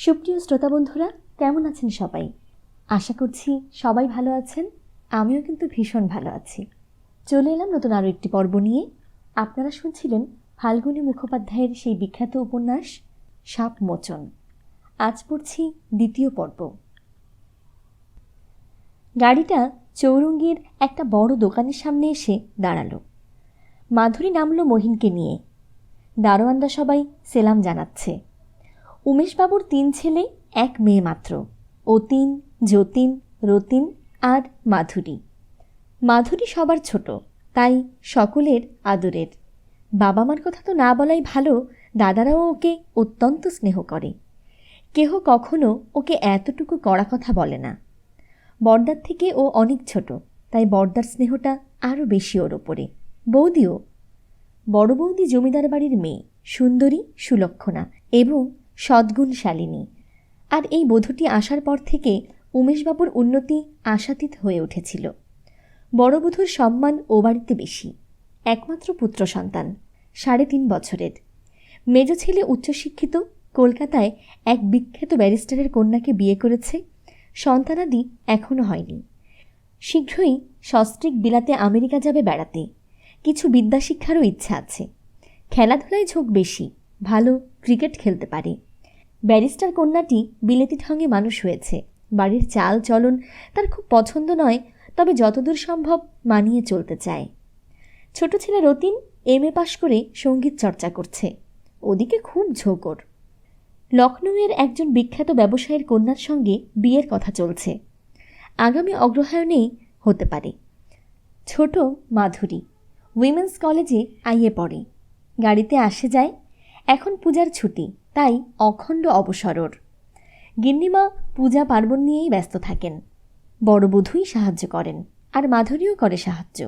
সুপ্রিয় শ্রোতা বন্ধুরা, কেমন আছেন সবাই? আশা করছি সবাই ভালো আছেন। আমিও কিন্তু ভীষণ ভালো আছি। চলে এলাম নতুন আরও একটি পর্ব নিয়ে। আপনারা শুনছিলেন ফাল্গুনী মুখোপাধ্যায়ের সেই বিখ্যাত উপন্যাস সাপ মোচন। আজ পড়ছি দ্বিতীয় পর্ব। গাড়িটা চৌরঙ্গীর একটা বড় দোকানের সামনে এসে দাঁড়ালো। মাধুরী নামলো মহিনকে নিয়ে। দারোয়ানরা সবাই সেলাম জানাচ্ছে। উমেশবাবুর 3 ছেলে, 1 মেয়ে মাত্র। অতীন, যতীন, রতিন আর মাধুরী। মাধুরী সবার ছোট, তাই সকলের আদরের। বাবা মার কথা তো না বলাই ভালো, দাদারাও ওকে অত্যন্ত স্নেহ করে। কেহ কখনো ওকে এতটুকু কড়া কথা বলে না। বড়দার থেকে ও অনেক ছোট, তাই বড়দার স্নেহটা আরও বেশি ওর ওপরে। বৌদিও। বড় বৌদি জমিদার বাড়ির মেয়ে, সুন্দরী, সুলক্ষণা এবং সদ্গুণশালিনী। আর এই বধূটি আসার পর থেকে উমেশবাবুর উন্নতি আশাতীত হয়ে উঠেছিল। বড় বধূর সম্মান ও বাড়িতে বেশি। একমাত্র পুত্র সন্তান, 3.5 বছরের। মেজ ছেলে উচ্চশিক্ষিত, কলকাতায় এক বিখ্যাত ব্যারিস্টারের কন্যাকে বিয়ে করেছে। সন্তানাদি এখনও হয়নি। শীঘ্রই সস্ত্রীক বিলাতে আমেরিকা যাবে বেড়াতে। কিছু বিদ্যাশিক্ষারও ইচ্ছা আছে। খেলাধুলায় ঝোঁক বেশি, ভালো ক্রিকেট খেলতে পারে। ব্যারিস্টার কন্যাটি বিলেতি ঢঙে মানুষ হয়েছে। বাড়ির চাল চলন তার খুব পছন্দ নয়, তবে যতদূর সম্ভব মানিয়ে চলতে চায়। ছোট ছেলে রতিন MA পাশ করে সঙ্গীত চর্চা করছে। ওদিকে খুব ঝোঁক ওর। লখনৌয়ের একজন বিখ্যাত ব্যবসায়ীর কন্যার সঙ্গে বিয়ের কথা চলছে। আগামী অগ্রহায়ণেই হতে পারে। ছোট মাধুরী উইমেন্স কলেজে IE পড়ে। গাড়িতে আসে যায়। এখন পূজার ছুটি, তাই অখণ্ড অবসর ওর। গিন্নিমা পূজা পার্বণ নিয়েই ব্যস্ত থাকেন। বড় বধূই সাহায্য করেন, আর মাধুরীও করে সাহায্য।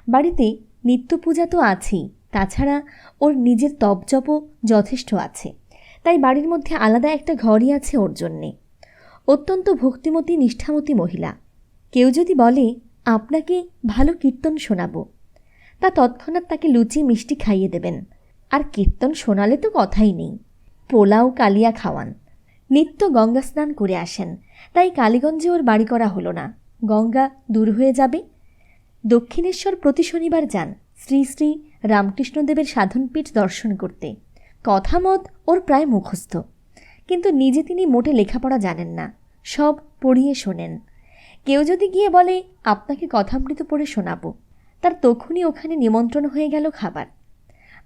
বাড়িতে নিত্য পূজা তো আছেই, তাছাড়া ওর নিজের তপজপও যথেষ্ট আছে। তাই বাড়ির মধ্যে আলাদা একটা ঘরই আছে ওর জন্যে। অত্যন্ত ভক্তিমতী নিষ্ঠামতী মহিলা। কেউ যদি বলে আপনাকে ভালো কীর্তন শোনাবো, তা তৎক্ষণাৎ তাকে লুচি মিষ্টি খাইয়ে দেবেন। আর কীর্তন শোনালে তো কথাই নেই, পোলাও কালিয়া খাওয়ান। নিত্য গঙ্গা স্নান করে আসেন, তাই কালীগঞ্জে ওর বাড়ি করা হলো না। গঙ্গা দূর হয়ে যাবে। দক্ষিণেশ্বর প্রতি শনিবার যান শ্রী শ্রী রামকৃষ্ণদেবের সাধনপীঠ দর্শন করতে। কথা মত ওর প্রায় মুখস্থ, কিন্তু নিজে তিনি মোটে লেখাপড়া জানেন না, সব পড়িয়ে শোনেন। কেউ যদি গিয়ে বলে আপনাকে কথামৃত পড়ে শোনাবো, তার তখনই ওখানে নিমন্ত্রণ হয়ে গেল খাবার।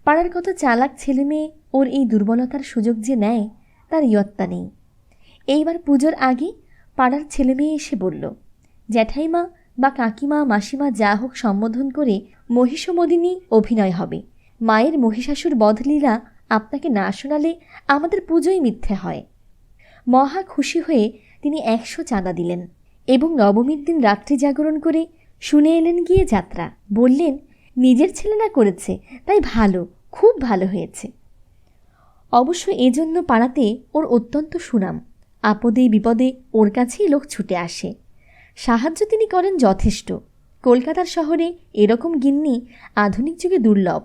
পাড়ার কত চালাক ছেলে মেয়ে ওর এই দুর্বলতার সুযোগ যে নেয়, তার ইয়ত্তা নেই। এইবার পুজোর আগে পাড়ার ছেলে মেয়ে এসে বলল, জ্যাঠাইমা বা কাকিমা মাসিমা যা হোক সম্বোধন করে মহিষমদিনী অভিনয় হবে। মায়ের মহিষাসুর বধলীলা আপনাকে না শোনালে আমাদের পুজোই মিথ্যে হয়। মহা খুশি হয়ে তিনি 100 চাঁদা দিলেন এবং নবমীর দিন রাত্রি জাগরণ করে শুনে এলেন গিয়ে যাত্রা। বললেন, নিজের ছেলে না করেছে, তাই ভালো, খুব ভালো হয়েছে। অবশ্য এজন্য পাড়াতে ওর অত্যন্ত সুনাম। আপদে বিপদে ওর কাছেই লোক ছুটে আসে। সাহায্য তিনি করেন যথেষ্ট। কলকাতার শহরে এরকম গিন্নি আধুনিক যুগে দুর্লভ।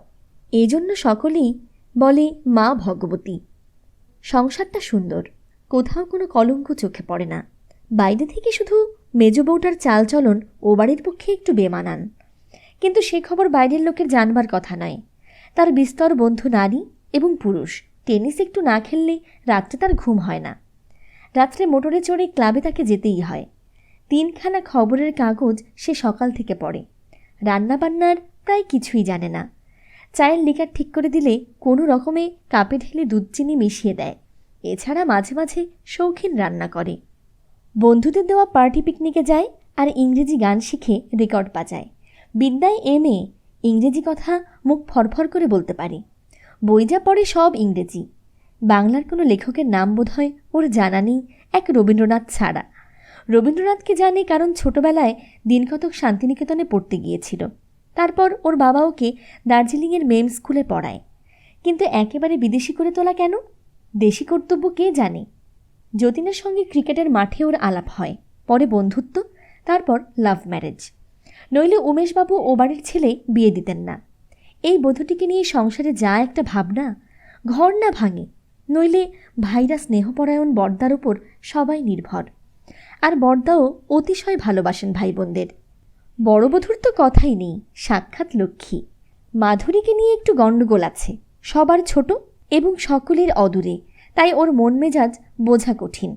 এজন্য সকলেই বলে মা ভগবতী। সংসারটা সুন্দর, কোথাও কোনো কলঙ্ক চোখে পড়ে না। বাইরে থেকে শুধু মেজ বউটার চালচলন ও বাড়ির পক্ষে একটু বেমানান, কিন্তু সে খবর বাইরের লোকের জানবার কথা নয়। তার বিস্তর বন্ধু নারী এবং পুরুষ। টেনিস একটু না খেললে রাত্রে তার ঘুম হয় না। রাত্রে মোটরে চড়ে ক্লাবে তাকে যেতেই হয়। 3খানা খবরের কাগজ সে সকাল থেকে পড়ে। রান্নাবান্নার প্রায় কিছুই জানে না। চায়ের লিকার ঠিক করে দিলে কোনো রকমে কাপে ঢেলে দুধ চিনি মিশিয়ে দেয়। এছাড়া মাঝে মাঝে শৌখিন রান্না করে। বন্ধুদের দেওয়া পার্টি পিকনিকে যায় আর ইংরেজি গান শিখে রেকর্ড বাজায়। বিদ্যায় MA, ইংরেজি কথা মুখ ফরফর করে বলতে পারে। বই যা পড়ে সব ইংরেজি। বাংলার কোনো লেখকের নাম বোধহয় ওর জানা নেই, এক রবীন্দ্রনাথ ছাড়া। রবীন্দ্রনাথকে জানে কারণ ছোটবেলায় দিনকতক শান্তিনিকেতনে পড়তে গিয়েছিল। তারপর ওর বাবা ওকে দার্জিলিংয়ের মেম স্কুলে পড়ায়। কিন্তু একেবারে বিদেশি করে তোলা কেন? দেশি কর্তব্য কে জানে। যতীনের সঙ্গে ক্রিকেটের মাঠে ওর আলাপ হয়, পরে বন্ধুত্ব, তারপর লাভ ম্যারেজ। নইলে উমেশবাবু ও বাড়ির ছেলে বিয়ে দিতেন না। এই বধূটিকে নিয়ে সংসারে যা একটা ভাবনা, ঘর না ভাঙে, নইলে ভাইরা স্নেহপরায়ণ বড়দার ওপর সবাই নির্ভর। আর বড়দাও অতিশয় ভালোবাসেন ভাই বোনদের। বড় বধূর তো কথাই নেই, সাক্ষাৎ লক্ষ্মী। মাধুরীকে নিয়ে একটু গণ্ডগোল আছে, সবার ছোট এবং সকলের অদূরে, তাই ওর মন মেজাজ বোঝা কঠিন।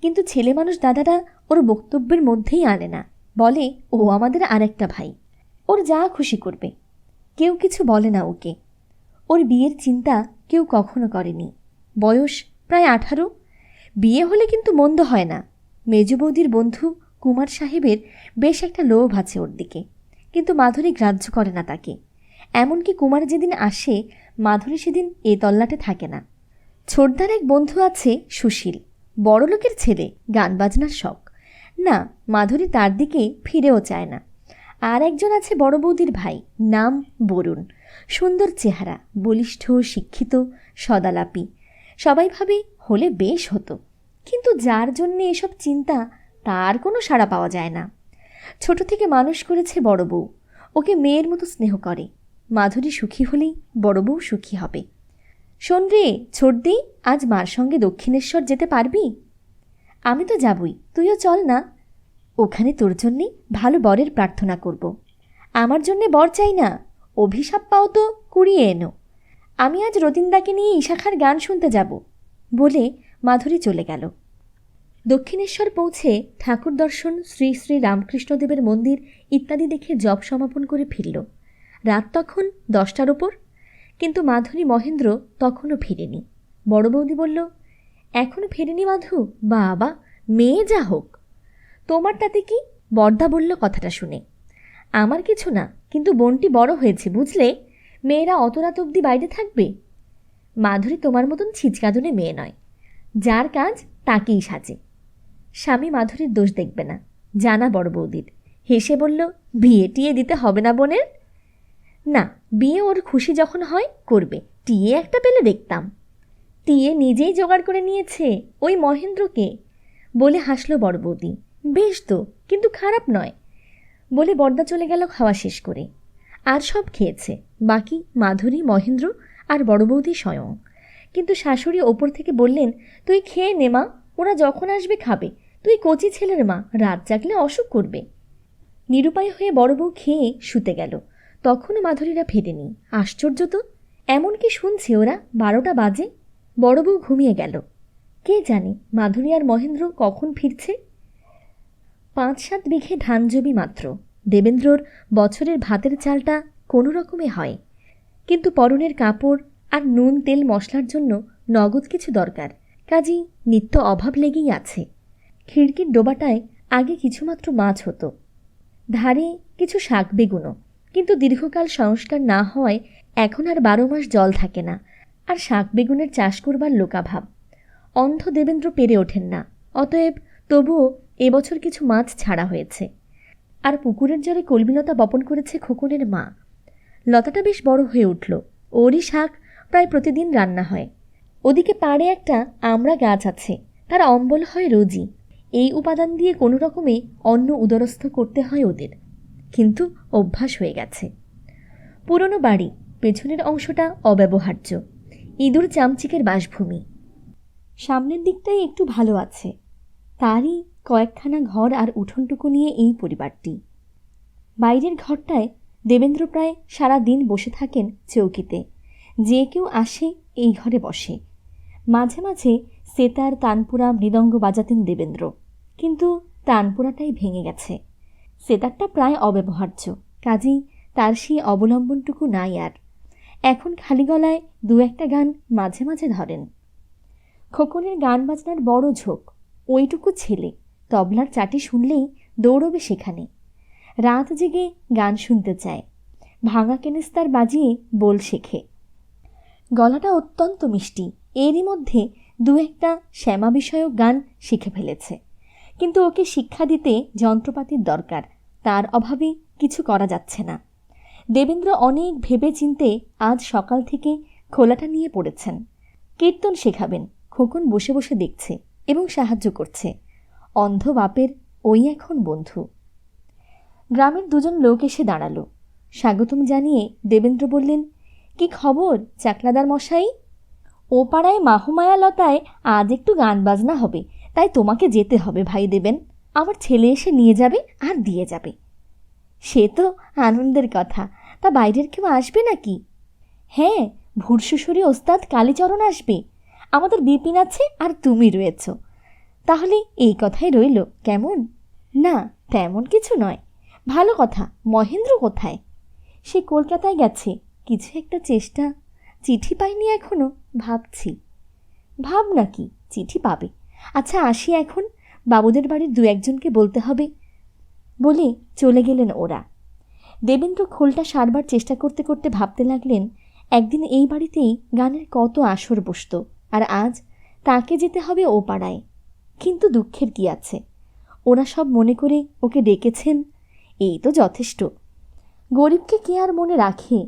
কিন্তু ছেলে মানুষ দাদারা ওর বক্তব্যের মধ্যেই আনে না, বলে ও আমাদের আরেকটা ভাই, ওর যা খুশি করবে, কেউ কিছু বলে না ওকে। ওর বিয়ের চিন্তা কেউ কখনো করেনি। বয়স প্রায় 18, বিয়ে হলে কিন্তু মন্দ হয় না। মেজ বৌদির বন্ধু কুমার সাহেবের বেশ একটা লোভ আছে ওর দিকে, কিন্তু মাধুরী গ্রাহ্য করে না তাকে। এমনকি কুমার যেদিন আসে, মাধুরী সেদিন এ তল্লাটে থাকে না। ছোটদার এক বন্ধু আছে সুশীল, বড়লোকের ছেলে, গান বাজনার শখ। না, মাধুরী তার দিকে ফিরেও চায় না। আর একজন আছে বড় বৌদির ভাই, নাম বরুণ। সুন্দর চেহারা, বলিষ্ঠ, শিক্ষিত, সদালাপি। সবাই ভাবে হলে বেশ হতো, কিন্তু যার জন্যে এসব চিন্তা তার কোনো সাড়া পাওয়া যায় না। ছোট থেকে মানুষ করেছে বড় বউ, ওকে মেয়ের মতো স্নেহ করে। মাধুরী সুখী হলেই বড় বউ সুখী হবে। শোন রে ছোটদি, আজ মার সঙ্গে দক্ষিণেশ্বর যেতে পারবি? আমি তো যাবই, তুইও চল না। ওখানে তোর জন্যে ভালো বরের প্রার্থনা করব। আমার জন্যে বর চাই না, অভিশাপ পাও তো কুড়িয়ে এনো। আমি আজ রতিনদাকে নিয়ে ইশাখার গান শুনতে যাব বলে মাধুরী চলে গেল। দক্ষিণেশ্বর পৌঁছে ঠাকুর দর্শন, শ্রী শ্রী রামকৃষ্ণদেবের মন্দির ইত্যাদি দেখে জপ সমাপন করে ফিরল। রাত তখন 10টার ওপর, কিন্তু মাধুরী মহেন্দ্র তখনও ফিরেনি। বড় বৌদি বলল, এখনও ফেরেনি মাধু? বাবা, মেয়ে যা হোক। তোমার তাতে কি? বড়দা বলল কথাটা শুনে। আমার কিছু না, কিন্তু বোনটি বড় হয়েছে বুঝলে, মেয়েরা অত রাত অবধি বাইরে থাকবে। মাধুরী তোমার মতন ছিচকাদনে মেয়ে নয়, যার কাজ তাকেই সাজে। স্বামী মাধুরীর দোষ দেখবে না, জানা বড় বৌদির। হেসে বলল, বিয়ে টিয়ে দিতে হবে না বোনের? না, বিয়ে ওর খুশি যখন হয় করবে, টিয়ে একটা পেলে দেখতাম। টিয়ে নিজেই জোগাড় করে নিয়েছে ওই মহেন্দ্রকে, বলে হাসল বড় বৌদি। বেশ তো, কিন্তু খারাপ নয়, বলে বড়দা চলে গেল খাওয়া শেষ করে। আর সব খেয়েছে, বাকি মাধুরী, মহেন্দ্র আর বড় বৌদি স্বয়ং। কিন্তু শাশুড়ি ওপর থেকে বললেন, তুই খেয়ে নে মা, ওরা যখন আসবে খাবে, তুই কচি ছেলের মা, রাত জাগলে অসুখ করবে। নিরুপায় হয়ে বড় বউ খেয়ে শুতে গেল। তখনও মাধুরীরা ফেরেনি। আশ্চর্য তো, এমন কি শুনছে ওরা 12টা বাজে। বড় বউ ঘুমিয়ে গেল। কে জানে মাধুরী আর মহেন্দ্র কখন ফিরছে। 5-7 বিঘে ধান জমি মাত্র। দেবেন্দ্রর বছরের ভাতের চালটা কোনো রকমে হয়, কিন্তু পরনের কাপড় আর নুন তেল মশলার জন্য নগদ কিছু দরকার, কাজেই নিত্য অভাব লেগেই আছে। খিড়কির ডোবাটায় আগে কিছুমাত্র মাছ হতো, ধারে কিছু শাক বেগুনও, কিন্তু দীর্ঘকাল সংস্কার না হওয়ায় এখন আর 12 মাস জল থাকে না, আর শাক বেগুনের চাষ করবার লোকাভাব। অন্ধ দেবেন্দ্র পেরে ওঠেন না, অতএব তবুও এবছর কিছু মাছ ছাড়া হয়েছে। আর পুকুরের জলে কলমিলতা বপন করেছে খোকনের মা। লতাটা বেশ বড় হয়ে উঠল, ওরই শাক প্রায় প্রতিদিন রান্না হয়। ওদিকে পাড়ে একটা আমড়া গাছ আছে, তার অম্বল হয় রোজই। এই উপাদান দিয়ে কোনো রকমে অন্ন উদরস্থ করতে হয় ওদের, কিন্তু অভ্যাস হয়ে গেছে। পুরনো বাড়ি, পেছনের অংশটা অব্যবহার্য, ইঁদুর চামচিকের বাসভূমি। সামনের দিকটাই একটু ভালো আছে, তারই কয়েকখানা ঘর আর উঠোনটুকু নিয়ে এই পরিবারটি। বাইরের ঘরটায় দেবেন্দ্র প্রায় সারা দিন বসে থাকেন চৌকিতে। যে কেউ আসে এই ঘরে বসে। মাঝে মাঝে সেতার, তানপুরা, মৃদঙ্গ বাজাতেন দেবেন্দ্র, কিন্তু তানপুরাটাই ভেঙে গেছে। সেতারটা প্রায় অব্যবহার্য, কাজেই তার সেই অবলম্বনটুকু নাই আর। এখন খালি গলায় 2-একটা গান মাঝে মাঝে ধরেন। খোকনের গান বাজনার বড় ঝোঁক। ওইটুকু ছেলে তবলার চাটি শুনলেই দৌড়বে সেখানে। রাত জেগে গান শুনতে চায়, ভাঙা কেনেস্তার বাজিয়ে বোল শেখে। গলাটা অত্যন্ত মিষ্টি, এরই মধ্যে 2-একটা শ্যামা বিষয়ক গান শিখে ফেলেছে। কিন্তু ওকে শিক্ষা দিতে যন্ত্রপাতির দরকার, তার অভাবে কিছু করা যাচ্ছে না। দেবেন্দ্র অনেক ভেবে চিনতে আজ সকাল থেকে খোলাটা নিয়ে পড়েছেন। কীর্তন শেখাবেন, খোকন বসে বসে দেখছে এবং সাহায্য করছে। অন্ধ বাপের ওই এখন বন্ধু। গ্রামের 2জন লোক এসে দাঁড়ালো। স্বাগতম জানিয়ে দেবেন্দ্র বললেন, কি খবর চাকলাদার মশাই? ও পাড়ায় মাহুমায়া লতায় আজ একটু গান বাজনা হবে, তাই তোমাকে যেতে হবে ভাই দেবেন। আমার ছেলে এসে নিয়ে যাবে আর দিয়ে যাবে। সে তো আনন্দের কথা, তা বাইরের কেউ আসবে নাকি? হ্যাঁ, ভুরশুশুরি ওস্তাদ কালীচরণ আসবে, আমাদের বিপিন আছে আর তুমি রয়েছ। তাহলে এই কথাই রইল, কেমন? না, তেমন কিছু নয়। ভালো কথা, মহেন্দ্র কোথায়? সে কলকাতায় গেছে, কিছু একটা চেষ্টা। চিঠি পাইনি এখনো, ভাবছি। ভাব নাকি, চিঠি পাবে। আচ্ছা আসি এখন, বাবুদের বাড়ির দু একজনকে বলতে হবে। বলে চলে গেলেন ওরা। দেবেন্দ্র খোলটা সারবার চেষ্টা করতে করতে ভাবতে লাগলেন, একদিন এই বাড়িতেই গানের কত আসর বসত, আর আজ তাকে যেতে হবে ও পাড়ায়। কিন্তু দুঃখের কি আছে, ওরা সব মনে করে ওকে ডেকেছেন, এই তো যথেষ্ট। গরিবকে কে আর মনে রাখে?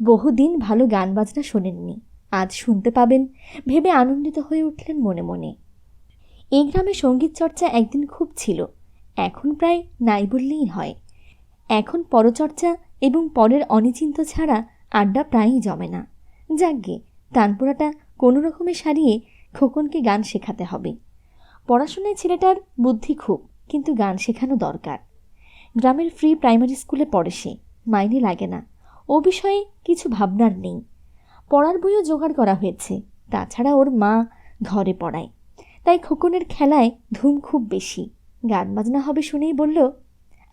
বহুদিন ভালো গান বাজনা শোনেননি, আজ শুনতে পাবেন ভেবে আনন্দিত হয়ে উঠলেন মনে মনে। এই গ্রামে সঙ্গীত চর্চা একদিন খুব ছিল, এখন প্রায় নাই বললেই হয়। এখন পরচর্চা এবং পরের অনিচিন্ত ছাড়া আড্ডা প্রায়ই জমে না। যাকগে, তানপুরাটা কোনো রকমে সারিয়ে খোকনকে গান শেখাতে হবে। পড়াশোনায় ছেলেটার বুদ্ধি খুব, কিন্তু গান শেখানো দরকার। গ্রামের ফ্রি প্রাইমারি স্কুলে পড়ে সে, মাইনে লাগে না, ও বিষয়ে কিছু ভাবনার নেই। পড়ার বইও জোগাড় করা হয়েছে, তাছাড়া ওর মা ঘরে পড়ায়, তাই খোকনের খেলায় ধুম খুব বেশি। গান বাজনা হবে শুনেই বলল,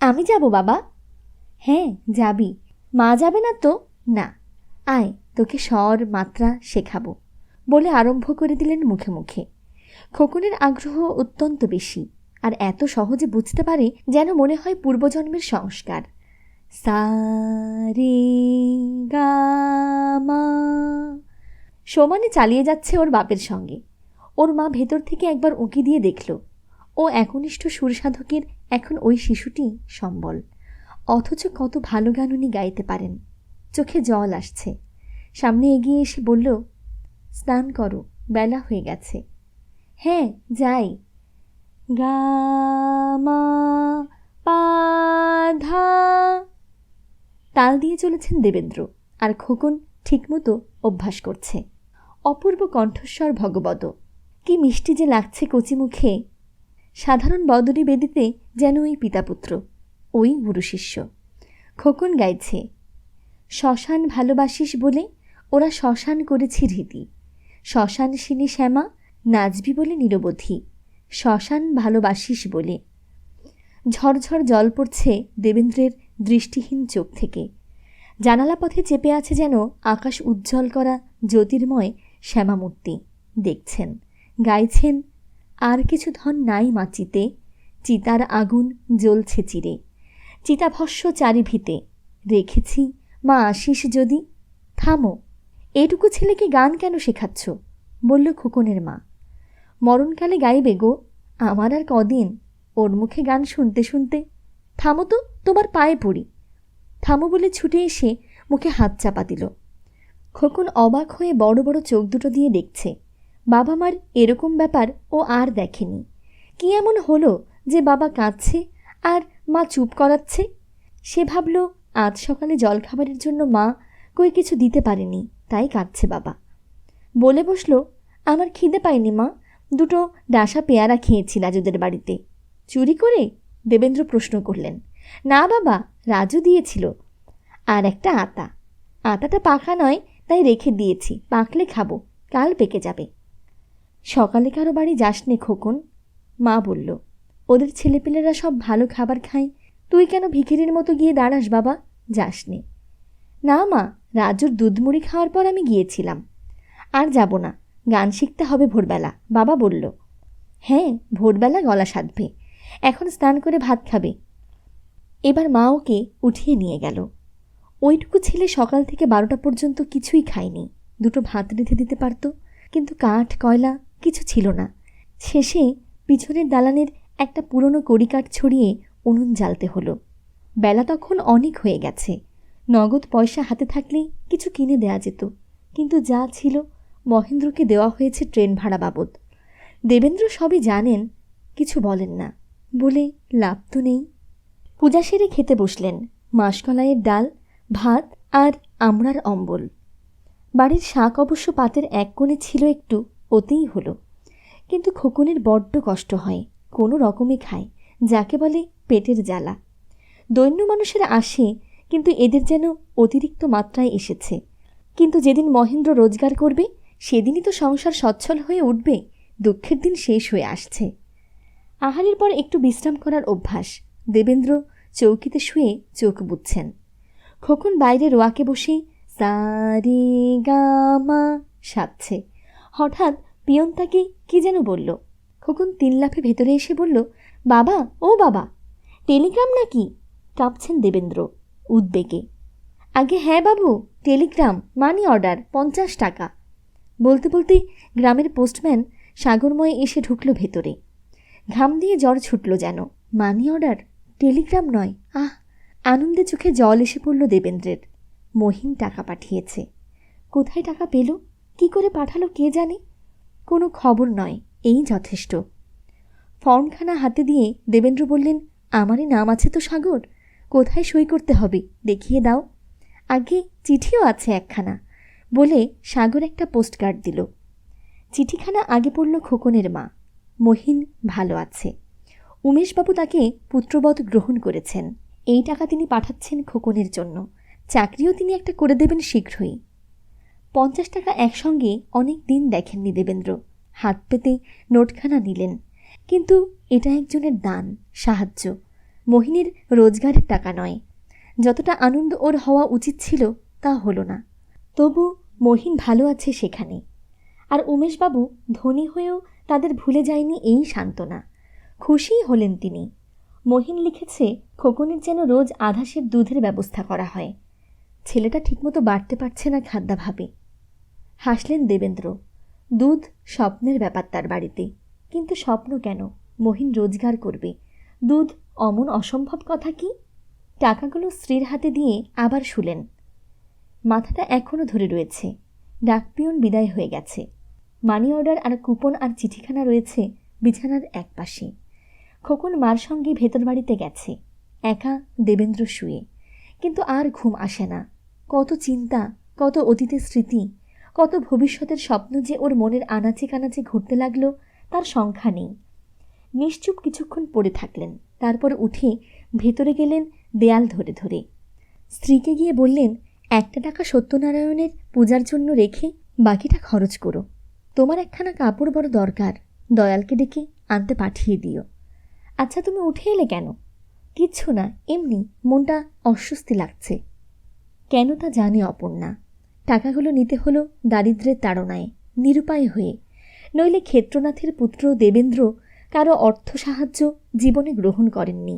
আমি যাব বাবা। হ্যাঁ যাবি, মা যাবে না তো? না, আয় তোকে স্বর মাত্রা শেখাবো, বলে আরম্ভ করে দিলেন মুখে মুখে। খোকনের আগ্রহ অত্যন্ত বেশি, আর এত সহজে বুঝতে পারে যেন মনে হয় পূর্বজন্মের সংস্কার। সা রে গা মা সমানে চালিয়ে যাচ্ছে ওর বাপের সঙ্গে। ওর মা ভেতর থেকে একবার উঁকি দিয়ে দেখল, ও একনিষ্ঠ সুরসাধকের এখন ওই শিশুটি সম্বল। অথচ কত ভালো গান উনি গাইতে পারেন। চোখে জল আসছে, সামনে এগিয়ে এসে বলল, স্নান করো, বেলা হয়ে গেছে। হ্যাঁ যাই। গা মা পা ধা তাল দিয়ে চলেছেন দেবেন্দ্র, আর খোকন ঠিকমতো অভ্যাস করছে। অপূর্ব কণ্ঠস্বর ভগবত, কি মিষ্টি যে লাগছে কচি মুখে। সাধারণ বদরি বেদিতে যেন ওই পিতাপুত্র, ওই গুরু শিষ্য। খোকন গাইছে, শ্মশান ভালোবাসিস বলে ওরা শ্মশান করেছি রীতি, শ্মশান সিনি শ্যামা নাচবি বলে নিরবধি, শ্মশান ভালোবাসিস বলে। ঝরঝর জল পড়ছে দেবেন্দ্রের দৃষ্টিহীন চোখ থেকে। জানালা পথে চেপে আছে যেন আকাশ উজ্জ্বল করা জ্যোতির্ময় শ্যামামূর্তি। দেখছেন, গাইছেন, আর কিছু ধন নাই মাচিতে, চিতার আগুন জ্বলছে চিরে, চিতাভস্য চারিভিতে, রেখেছি মা আশিস যদি। থামো, এটুকু ছেলেকে গান কেন শেখাচ্ছ? বলল খোকনের মা। মরণকালে গাইবে গো, আমার আর কদিন, ওর মুখে গান শুনতে শুনতে। থামো তো, তোমার পায়ে পড়ি। থামো বলে ছুটে এসে মুখে হাত চাপা দিল। খোকন অবাক হয়ে বড় বড় চোখ দুটো দিয়ে দেখছে। বাবা মার এরকম ব্যাপার ও আর দেখেনি। কি এমন হলো যে বাবা কাঁদছে আর মা চুপ করাচ্ছে? সে ভাবল আজ সকালে জলখাবারের জন্য মা কই কিছু দিতে পারেনি, তাই কাঁদছে বাবা। বলে বসল, আমার খিদে পায়নি মা, দুটো ডাসা পেয়ারা খেয়েছি রাজুদের বাড়িতে। চুরি করে? দেবেন্দ্র প্রশ্ন করলেন। না বাবা, রাজু দিয়েছিল। আর একটা আতা, আতাটা পাকা নয় তাই রেখে দিয়েছি, পাকলে খাবো, কাল পেকে যাবে। সকালে কারো বাড়ি যাস নে খোকন, মা বলল। ওদের ছেলেপেলেরা সব ভালো খাবার খায়, তুই কেন ভিখিরির মতো গিয়ে দাঁড়াস বাবা, যাস নে। না মা, রাজুর দুধ মুড়ি খাওয়ার পর আমি গিয়েছিলাম, আর যাব না, গান শিখতে হবে ভোরবেলা, বাবা বলল। হ্যাঁ, ভোরবেলা গলা সাধবে, এখন স্নান করে ভাত খাবে। এবার মা ওকে উঠিয়ে নিয়ে গেল। ওইটুকু ছেলে সকাল থেকে 12টা পর্যন্ত কিছুই খায়নি। দুটো ভাত রেঁধে দিতে পারত, কিন্তু কাঠ কয়লা কিছু ছিল না। শেষে পিছনের দালানের একটা পুরনো কড়িকাঠ ছড়িয়ে উনুন জ্বালতে হলো। বেলা তখন অনেক হয়ে গেছে। নগদ পয়সা হাতে থাকলে কিছু কিনে দেয়া যেত, কিন্তু যা ছিল মহেন্দ্রকে দেওয়া হয়েছে ট্রেন ভাড়া বাবদ। দেবেন্দ্র সবই জানেন, কিছু বলেন না, বলে লাভ তো নেই। পূজা সেরে খেতে বসলেন। মাসকলাইয়ের ডাল, ভাত আর আমড়ার অম্বল। বাড়ির শাক অবশ্য পাতের এক কোণে ছিল একটু, ওতেই হলো। কিন্তু খোকনের বড্ড কষ্ট হয়, কোনো রকমে খায়, যাকে বলে পেটের জ্বালা। দৈন্য মানুষেরা আসে, কিন্তু এদের যেন অতিরিক্ত মাত্রায় এসেছে। কিন্তু যেদিন মহেন্দ্র রোজগার করবে সেদিনই তো সংসার সচ্ছল হয়ে উঠবে। দুঃখের দিন শেষ হয়ে আসছে। আহারের পর একটু বিশ্রাম করার অভ্যাস। দেবেন্দ্র চৌকিতে শুয়ে চোখ বুঝছেন। খোকন বাইরে রোয়াকে বসে সা রে গা মা সাধছে। হঠাৎ পিয়ন তাকে কি যেন বলল। খোকন 3 লাফে ভেতরে এসে বলল, বাবা, ও বাবা, টেলিগ্রাম নাকি? কাঁপছেন দেবেন্দ্র উদ্বেগে। আগে হ্যাঁ বাবু, টেলিগ্রাম, মানি অর্ডার 50 টাকা। বলতে বলতে গ্রামের পোস্টম্যান সাগরময় এসে ঢুকল ভেতরে। ঘাম দিয়ে জ্বর ছুটল যেন। মানি অর্ডার, টেলিগ্রাম নয়। আহ! আনন্দে চোখে জল এসে পড়ল দেবেন্দ্রের। মহিন টাকা পাঠিয়েছে। কোথায় টাকা পেল, কি করে পাঠালো কে জানে। কোনো খবর নয়, এই যথেষ্ট। ফর্মখানা হাতে দিয়ে দেবেন্দ্র বললেন, আমারই নাম আছে তো সাগর, কোথায় সই করতে হবে দেখিয়ে দাও। আগে চিঠিও আছে একখানা, বলে সাগর একটা পোস্টকার্ড দিল। চিঠিখানা আগে পড়ল খোকনের মা। মহিন ভালো আছে। উমেশবাবু তাকে পুত্রবৎ গ্রহণ করেছেন। এই টাকা তিনি পাঠাচ্ছেন খোকনের জন্য। চাকরিও তিনি একটা করে দেবেন শীঘ্রই। 50 টাকা একসঙ্গে অনেক দিন দেখেননি দেবেন্দ্র। হাত পেতে নোটখানা নিলেন। কিন্তু এটা একজনের দান, সাহায্য, মহিনের রোজগারের টাকা নয়। যতটা আনন্দ ওর হওয়া উচিত ছিল তা হলো না। তবু মহিন ভালো আছে সেখানে। আর উমেশবাবু ধনী হয়েও তাদের ভুলে যায়নি, এই সান্ত্বনা। খুশিই হলেন তিনি। মহিন লিখেছে খোকনের যেন রোজ আধাসের দুধের ব্যবস্থা করা হয়। ছেলেটা ঠিকমতো বাড়তে পারছে না খাদ্যাভাবে। হাসলেন দেবেন্দ্র। দুধ স্বপ্নের ব্যাপার তার বাড়িতে। কিন্তু স্বপ্ন কেন, মহিন রোজগার করবে। দুধ অমন অসম্ভব কথা কি? টাকাগুলো স্ত্রীর হাতে দিয়ে আবার শুলেন। মাথাটা এখনও ধরে রয়েছে। ডাকপিয়ন বিদায় হয়ে গেছে। মানি অর্ডার আর কুপন আর চিঠিখানা রয়েছে বিছানার এক পাশে। খোকন মার সঙ্গে ভেতর বাড়িতে গেছে। একা দেবেন্দ্র শুয়ে। কিন্তু আর ঘুম আসে না। কত চিন্তা, কত অতীতের স্মৃতি, কত ভবিষ্যতের স্বপ্ন যে ওর মনের আনাচে কানাচে ঘুরতে লাগলো তার সংখ্যা নেই। নিশ্চুপ কিছুক্ষণ পড়ে থাকলেন। তারপর উঠে ভেতরে গেলেন দেয়াল ধরে ধরে। স্ত্রীকে গিয়ে বললেন, 1 টাকা সত্যনারায়ণের পূজার জন্য রেখে বাকিটা খরচ করো। তোমার একখানা কাপড় বড় দরকার, দয়ালকে ডেকে আনতে পাঠিয়ে দিও। আচ্ছা, তুমি উঠে এলে কেন? কিচ্ছু না, এমনি মনটা অস্বস্তি লাগছে। কেন তা জানে অপর্ণা। টাকাগুলো নিতে হলো দারিদ্র্যের তাড়নায়, নিরুপায় হয়ে। নইলে ক্ষেত্রনাথের পুত্র দেবেন্দ্র কারো অর্থ সাহায্য জীবনে গ্রহণ করেননি।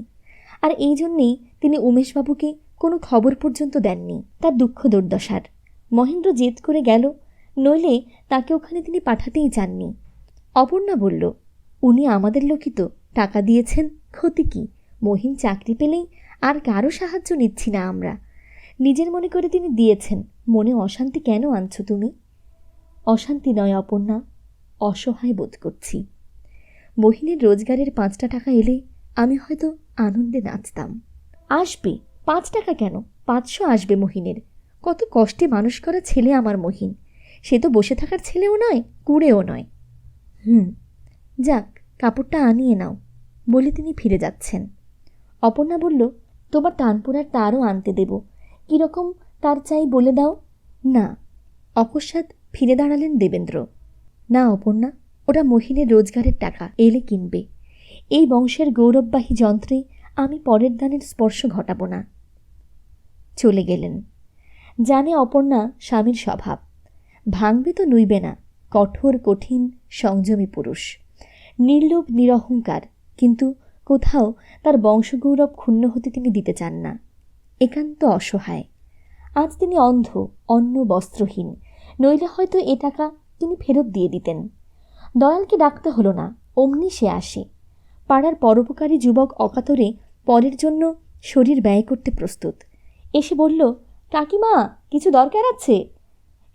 আর এই জন্যেই তিনি উমেশবাবুকে কোনো খবর পর্যন্ত দেননি তার দুঃখ দুর্দশার। মহেন্দ্র জেদ করে গেল, নইলে তাকে ওখানে তিনি পাঠাতেই চাননি। অপর্ণা বলল, উনি আমাদের লোকই তো, টাকা দিয়েছেন, ক্ষতি কি? মহিন চাকরি পেলেই আর কারো সাহায্য নিচ্ছি না আমরা। নিজের মনে করে তিনি দিয়েছেন, মনে অশান্তি কেন আনছো তুমি? অশান্তি নয় অপর্ণা, অসহায় বোধ করছি। মহিনের রোজগারের 5 টাকা এলে আমি হয়তো আনন্দে নাচতাম। আসবে 5 টাকা কেন, 500 আসবে মহিনের। কত কষ্টে মানুষ করা ছেলে আমার মহিন। সে তো বসে থাকার ছেলেও নয়, কুঁড়েও নয়। যাক, কাপড়টা আনিয়ে নাও, বলে তিনি ফিরে যাচ্ছেন। অপর্ণা বলল, তোমার তানপুরার তারও আনতে দেব, কীরকম তার চাই বলে দাও না। অকস্মাৎ ফিরে দাঁড়ালেন দেবেন্দ্র। না অপর্ণা, ওটা মহিনের রোজগারের টাকা, এলে কিনবে। এই বংশের গৌরববাহী যন্ত্রে আমি পরের দানের স্পর্শ ঘটাব না। চলে গেলেন। জানে অপর্ণা স্বামীর স্বভাব, ভাঙবে তো নুইবে না। কঠোর কঠিন সংযমী পুরুষ, নির্লোভ নিরহংকার, কিন্তু কোথাও তার বংশগৌরব ক্ষুণ্ণ হতে তিনি দিতে চান না। একান্ত অসহায়। আজ তিনি অন্ধ, অন্ন বস্ত্রহীন, নইলে হয়তো এ টাকা তিনি ফেরত দিয়ে দিতেন। দয়ালকে ডাকতে হলো না, অমনি সে আসে। পাড়ার পরোপকারী যুবক অকাতরে পরের জন্য শরীর ব্যয় করতে প্রস্তুত। এসে বলল, কাকিমা, কিছু দরকার আছে?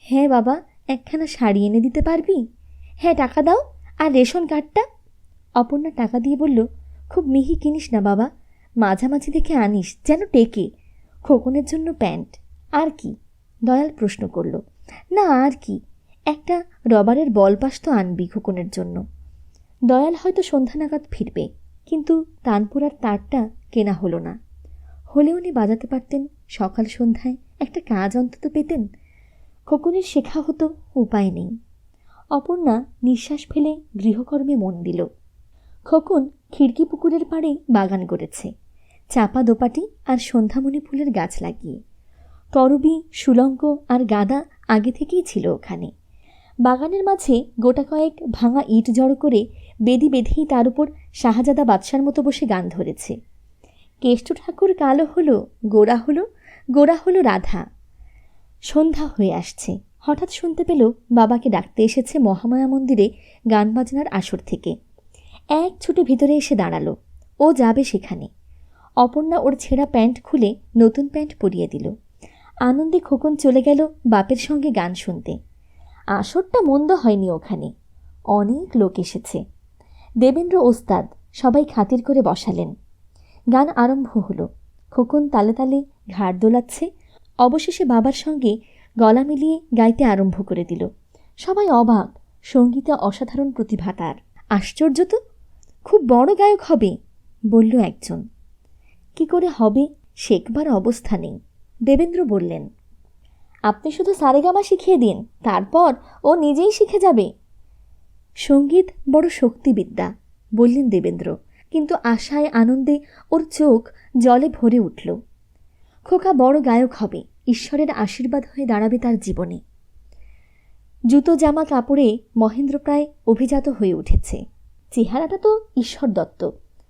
হ্যাঁ বাবা, একখানা শাড়ি এনে দিতে পারবি? হ্যাঁ, টাকা দাও, আর রেশন কার্ডটা। অপর্ণা টাকা দিয়ে বলল, খুব মিহি কিনিস না বাবা, মাঝামাঝি দেখে আনিস, যেন টেকে। খোকনের জন্য প্যান্ট। আর কি? দয়াল প্রশ্ন করল। না আর কি, একটা রবারের বলপাস তো আনবি খোকনের জন্য। দয়াল হয়তো সন্ধ্যা নাগাদ ফিরবে, কিন্তু তানপুরার তারটা কেনা হলো না। হলে উনি বাজাতে পারতেন, সকাল সন্ধ্যায় একটা কাজ অন্তত পেতেন। খোকনের শেখা হতো, উপায় নেই। অপর্ণা নিঃশ্বাস ফেলে গৃহকর্মে মন দিল। খোকন খিড়কি পুকুরের পাড়ে বাগান করেছে, চাপা দোপাটি আর সন্ধ্যামণি ফুলের গাছ লাগিয়ে। করবি, সুলঙ্ক আর গাদা আগে থেকেই ছিল ওখানে। বাগানের মাঝে গোটা কয়েক ভাঙা ইট জড়ো করে বেদি বেঁধেই তার উপর শাহজাদা বাদশার মতো বসে গান ধরেছে। কেষ্ট ঠাকুর কালো হলো, গোরা হলো, গোরা হলো রাধা। সন্ধ্যা হয়ে আসছে। হঠাৎ শুনতে পেল বাবাকে ডাকতে এসেছে মহামায়া মন্দিরে গান বাজনার আসর থেকে। এক ছুটে ভিতরে এসে দাঁড়ালো। ও যাবে সেখানে। অপর্ণা ওর ছেঁড়া প্যান্ট খুলে নতুন প্যান্ট পরিয়ে দিল। আনন্দে খোকন চলে গেল বাপের সঙ্গে গান শুনতে। আসরটা মন্দ হয়নি ওখানে, অনেক লোক এসেছে। দেবেন্দ্র ওস্তাদ সবাই খাতির করে বসালেন। গান আরম্ভ হলো। খোকন তালে তালে ঘাড় দোলাচ্ছে। অবশেষে বাবার সঙ্গে গলা মিলিয়ে গাইতে আরম্ভ করে দিল। সবাই অবাক, সঙ্গীতে অসাধারণ প্রতিভা তার। আশ্চর্য তো, খুব বড় গায়ক হবে, বলল একজন। কি করে হবে শেখবার অবস্থা নেই, দেবেন্দ্র বললেন। আপনি শুধু সারেগামা শিখিয়ে দিন, তারপর ও নিজেই শিখে যাবে। সঙ্গীত বড় শক্তিবিদ্যা, বললেন দেবেন্দ্র, কিন্তু আশায় আনন্দে ওর চোখ জলে ভরে উঠল। খোকা বড় গায়ক হবে, ঈশ্বরের আশীর্বাদ হয়ে দাঁড়াবে তার জীবনে। জুতো জামা কাপড়ে মহেন্দ্র প্রায় অভিজাত হয়ে উঠেছে। চেহারাটা তো ঈশ্বর দত্ত,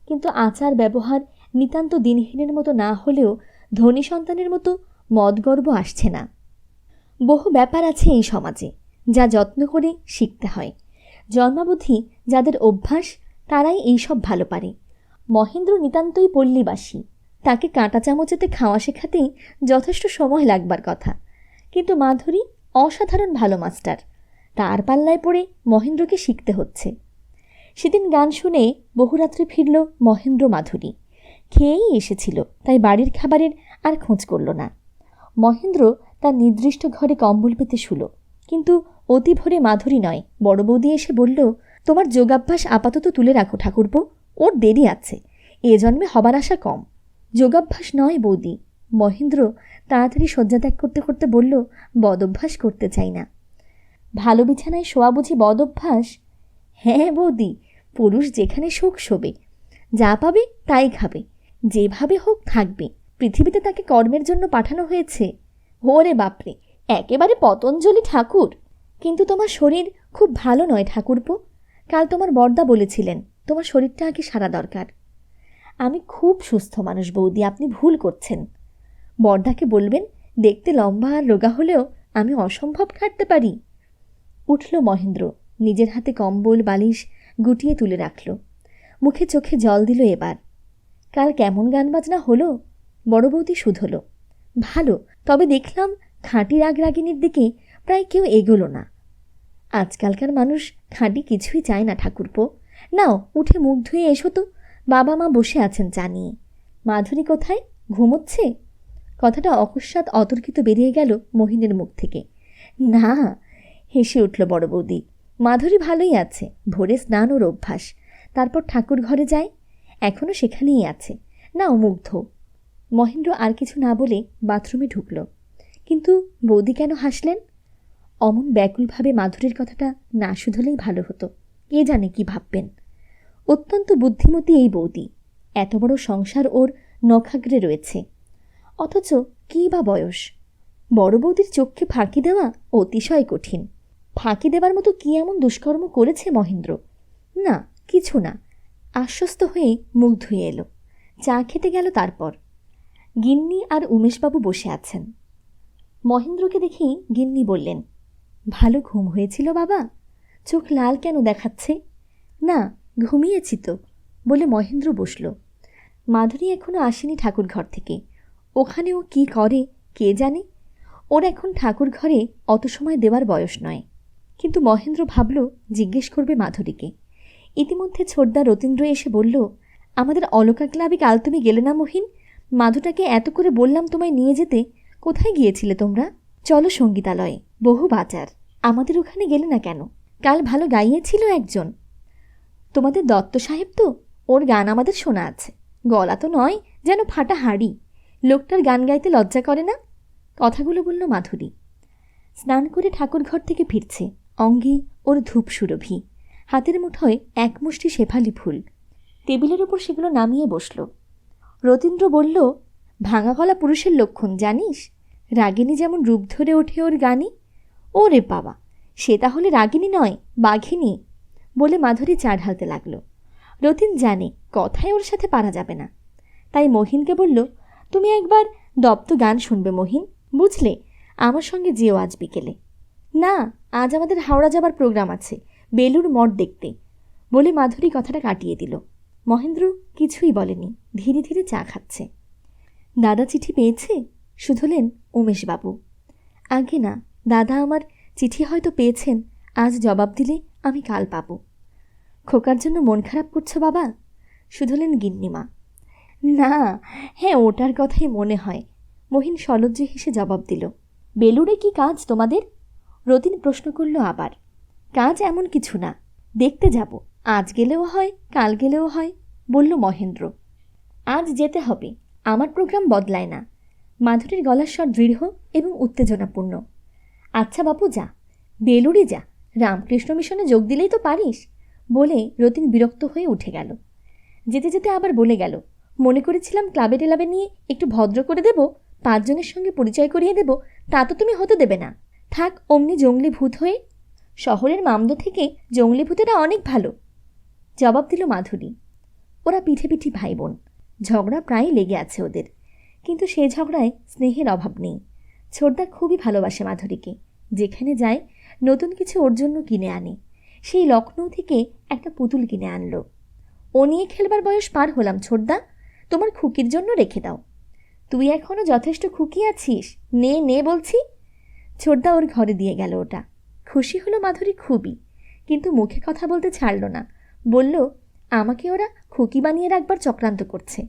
কিন্তু আচার ব্যবহার নিতান্ত দিনহীনের মতো না হলেও ধনী সন্তানের মতো মদগর্ব আসছে না। বহু ব্যাপার আছে এই সমাজে, যা যত্ন করে শিখতে হয়। জন্মাবধি যাদের অভ্যাস, তারাই এইসব ভালো পারে। মহেন্দ্র নিতান্তই পল্লীবাসী, তাকে কাঁটা চামচেতে খাওয়া শেখাতেই যথেষ্ট সময় লাগবার কথা। কিন্তু মাধুরী অসাধারণ ভালো মাস্টার, তার পাল্লায় পড়ে মহেন্দ্রকে শিখতে হচ্ছে। সেদিন গান শুনে বহুরাত্রে ফিরল মহেন্দ্র মাধুরী। খেয়েই এসেছিল, তাই বাড়ির খাবারের আর খোঁজ করল না। মহেন্দ্র তার নির্দিষ্ট ঘরে কম্বল পেতে শুল, কিন্তু অতি ভোরে মাধুরী নয়, বড় বৌদি এসে বলল, তোমার যোগাভ্যাস আপাতত তুলে রাখো ঠাকুরপো, ওর দেরি আছে, এ জন্মে হবার আশা কম। যোগাভ্যাস নয় বৌদি, মহেন্দ্র তাড়াতাড়ি শয্যা ত্যাগ করতে করতে বলল, বদভ্যাস করতে চাই না। ভালো বিছানায় শোয়া বুঝি বদভ্যাস? হ্যাঁ বৌদি, পুরুষ যেখানে সুখ শোবে, যা পাবে তাই খাবে, যেভাবে হোক থাকবে, পৃথিবীতে তাকে কর্মের জন্য পাঠানো হয়েছে। ওরে বাপরে, একেবারে পতঞ্জলি ঠাকুর। কিন্তু তোমার শরীর খুব ভালো নয় ঠাকুরপো, কাল তোমার বড়দা বলেছিলেন তোমার শরীরটা আগে সারা দরকার। আমি খুব সুস্থ মানুষ বৌদি, আপনি ভুল করছেন। বড়দাকে বলবেন দেখতে লম্বা আর রোগা হলেও আমি অসম্ভব খাটতে পারি। উঠল মহেন্দ্র, নিজের হাতে কম্বল বালিশ গুটিয়ে তুলে রাখল। মুখে চোখে জল দিল এবার। কাল কেমন গান বাজনা হলো? বড় বৌদি শুধল, ভালো, তবে দেখলাম খাঁটি রাগরাগিনীর দিকে প্রায় কেউ এগোলো না। আজকালকার মানুষ খাঁটি কিছুই চায় না ঠাকুরপো। নাও উঠে মুখ ধুয়ে এসো তো, বাবা মা বসে আছেন চা নিয়ে। মাধুরী কোথায়, ঘুমোচ্ছে? কথাটা অকস্মাৎ অতর্কিত বেরিয়ে গেল মহিনের মুখ থেকে। না, হেসে উঠল বড় বৌদি, মাধুরী ভালোই আছে, ভোরে স্নান ওর অভ্যাস, তারপর ঠাকুর ঘরে যায়, এখনও সেখানেই আছে, নাও মুখ ধো। মহেন্দ্র আর কিছু না বলে বাথরুমে ঢুকল। কিন্তু বৌদি কেন হাসলেন? অমন ব্যাকুলভাবে মাধুরীর কথাটা না শুধলেই ভালো হতো, কে জানে কি ভাববেন। অত্যন্ত বুদ্ধিমতী এই বৌদি, এত বড় সংসার ওর নখাগ্রে রয়েছে, অথচ কী বা বয়স। বড় বৌদির চোখকে ফাঁকি দেওয়া অতিশয় কঠিন। ফাঁকি দেবার মতো কী এমন দুষ্কর্ম করেছে মহেন্দ্র? না, কিছু না। আশ্বস্ত হয়ে মুখ ধুয়ে এলো, চা খেতে গেল। তারপর গিন্নি আর উমেশবাবু বসে আছেন। মহেন্দ্রকে দেখেই গিন্নি বললেন, ভালো ঘুম হয়েছিল বাবা? চোখ লাল কেন দেখাচ্ছে? না, ঘুমিয়েছি তো, বলে মহেন্দ্র বসল। মাধুরী এখনও আসেনি ঠাকুর ঘর থেকে, ওখানে ও কী করে কে জানে। ওর এখন ঠাকুর ঘরে অত সময় দেওয়ার বয়স নয়। কিন্তু মহেন্দ্র ভাবল জিজ্ঞেস করবে মাধুরীকে। ইতিমধ্যে ছোটদা রতীন্দ্র এসে বলল, আমাদের অলকা ক্লাবে কাল তুমি গেলে না মহিন? মাধুটাকে এত করে বললাম তোমায় নিয়ে যেতে, কোথায় গিয়েছিলে তোমরা? চলো সঙ্গীতালয়ে, বহু বাজার। আমাদের ওখানে গেলে না কেন? কাল ভালো গাইয়েছিল একজন। তোমাদের দত্ত সাহেব তো, ওর গান আমাদের শোনা আছে। গলা তো নয়, যেন ফাটা হাড়ি। লোকটার গান গাইতে লজ্জা করে না? কথাগুলো বলল মাধুরী। স্নান করে ঠাকুর ঘর থেকে ফিরছে, অঙ্গে ওর ধূপ সুরভি, হাতের মুঠোয় এক মুষ্টি শেফালি ফুল। টেবিলের ওপর সেগুলো নামিয়ে বসল। রতীন্দ্র বলল, ভাঙা গলা পুরুষের লক্ষণ জানিস? রাগিনী যেমন রূপ ধরে ওঠে ওর গানে। ওরে বাবা, সে তাহলে রাগিনী নয়, বাঘিনী বলে মাধুরী চা ঢালতে লাগলো। রতীন জানে কথায় ওর সাথে পারা যাবে না, তাই মহিনকে বলল, তুমি একবার দপ্ত গান শুনবে মহিন, বুঝলে? আমার সঙ্গে যেও আজ বিকেলে। না, আজ আমাদের হাওড়া যাবার প্রোগ্রাম আছে, বেলুর মঠ দেখতে বলে মাধুরী কথাটা কাটিয়ে দিল। মহেন্দ্র কিছুই বলেনি, ধীরে ধীরে চা খাচ্ছে। দাদা চিঠি পেয়েছে? শুধলেন উমেশবাবু। আগে না, দাদা আমার চিঠি হয়তো পেয়েছেন, আজ জবাব দিলে আমি কাল পাব। খোকার জন্য মন খারাপ করছো বাবা? শুধলেন গিন্নিমা। না, হ্যাঁ ওটার কথাই মনে হয়। মহিন সলজ্জে হেসে জবাব দিল। বেলুড়ে কি কাজ তোমাদের? রতীন প্রশ্ন করল আবার। কাজ এমন কিছু না, দেখতে যাব, আজ গেলেও হয় কাল গেলেও হয় বলল মহেন্দ্র। আজ যেতে হবে, আমার প্রোগ্রাম বদলায় না। মাধুরীর গলার স্বর দৃঢ় এবং উত্তেজনাপূর্ণ। আচ্ছা বাপু যা, বেলুড়ে যা, রামকৃষ্ণ মিশনে যোগ দিলেই তো পারিস বলে রতীন বিরক্ত হয়ে উঠে গেল। যেতে যেতে আবার বলে গেল, মনে করেছিলাম ক্লাবে টেলাবে নিয়ে একটু ভদ্র করে দেব, 5 জনের সঙ্গে পরিচয় করিয়ে দেব, তা তো তুমি হতে দেবে না। থাক অমনি জঙ্গলি ভূত হয়ে। শহরের মামদো থেকে জঙ্গলি ভূতেরা অনেক ভালো জবাব দিল মাধুরী। ওরা পিঠে পিঠি ভাই বোন, ঝগড়া প্রায়ই লেগে আছে ওদের, কিন্তু সে ঝগড়ায় স্নেহের অভাব নেই। ছোটদা খুবই ভালোবাসে মাধুরীকে, যেখানে যায় নতুন কিছু ওর জন্য কিনে আনে। সেই লখনৌ থেকে একটা পুতুল কিনে আনলো। ও নিয়ে খেলবার বয়স পার হলাম ছোটদা, তোমার খুকির জন্য রেখে দাও। তুই এখনও যথেষ্ট খুকি আছিস, নে নে বলছি। ছোটদা ওর ঘরে দিয়ে গেল ওটা। খুশি হলো মাধুরী খুবই, কিন্তু মুখে কথা বলতে ছাড়ল না। বলল, আমাকে ওরা খুকি বানিয়ে রাখবার চক্রান্ত করছে।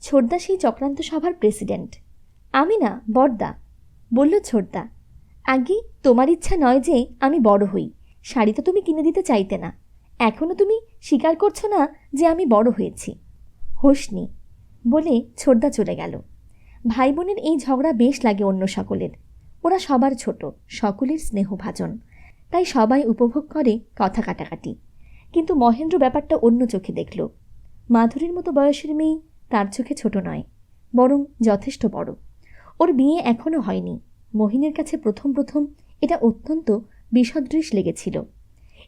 ছোটদা সেই চক্রান্ত সভার প্রেসিডেন্ট। আমি না, বড়দা বলল ছোটদা। আগে তোমার ইচ্ছা নয় যে আমি বড় হই, শাড়ি তো তুমি কিনে দিতে চাইতে না, এখনও তুমি স্বীকার করছো না যে আমি বড় হয়েছি। হোসনি বলে ছোটদা চলে গেল। ভাই বোনের এই ঝগড়া বেশ লাগে অন্য সকলের। ওরা সবার ছোট, সকলের স্নেহভাজন, তাই সবাই উপভোগ করে কথা কাটাকাটি। কিন্তু মহেন্দ্র ব্যাপারটা অন্য চোখে দেখল। মাধুরীর মতো বয়সের মেয়ে তার চোখে ছোট নয়, বরং যথেষ্ট বড়। ওর বিয়ে এখনও হয়নি। মহিনের কাছে প্রথম প্রথম এটা অত্যন্ত বিসদৃশ লেগেছিল।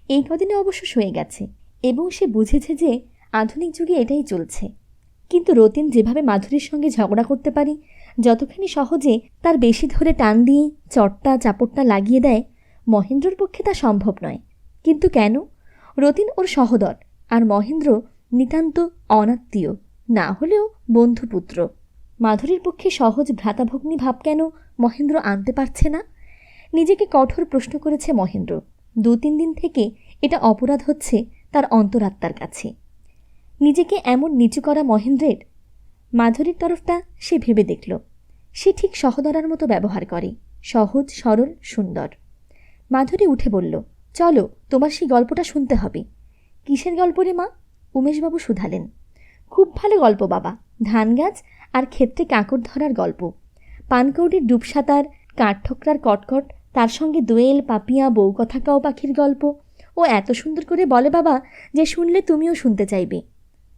এই কদিনে অবশ্য সয়ে গেছে এবং সে বুঝেছে যে আধুনিক যুগে এটাই চলছে। কিন্তু রতীন যেভাবে মাধুরীর সঙ্গে ঝগড়া করতে পারি, যতখানি সহজে তার বেশি ধরে টান দিয়ে চটটা চাপড়টা লাগিয়ে দেয়, মহেন্দ্রর পক্ষে তা সম্ভব নয়। কিন্তু কেন? রতীন ওর সহোদর, আর মহেন্দ্র নিতান্ত অনাত্মীয়, না হলেও বন্ধুপুত্র। মাধুরীর পক্ষে সহজ ভ্রাতাভগ্নী ভাব কেন মহেন্দ্র আনতে পারছে না? নিজেকে কঠোর প্রশ্ন করেছে মহেন্দ্র। 2-3 দিন থেকে এটা অপরাধ হচ্ছে তার অন্তরাত্মার কাছে। নিজেকে এমন নিচু করা মহেন্দ্রের। মাধুরীর তরফটা সে ভেবে দেখল। সে ঠিক সহদরার মতো ব্যবহার করে, সহজ সরল সুন্দর। মাধুরী উঠে বলল, চলো, তোমার সেই গল্পটা শুনতে হবে। কিসের গল্প রে মা? উমেশবাবু শুধালেন। খুব ভালো গল্প বাবা, ধান গাছ আর ক্ষেত্রে কাঁকড় ধরার গল্প। পানকৌড়ির ডুবসাঁতার, কাঠঠোকরার কটকট, তার সঙ্গে দোয়েল পাপিয়া বউ কথা কাও পাখির গল্প। ও এত সুন্দর করে বলে বাবা যে শুনলে তুমিও শুনতে চাইবে।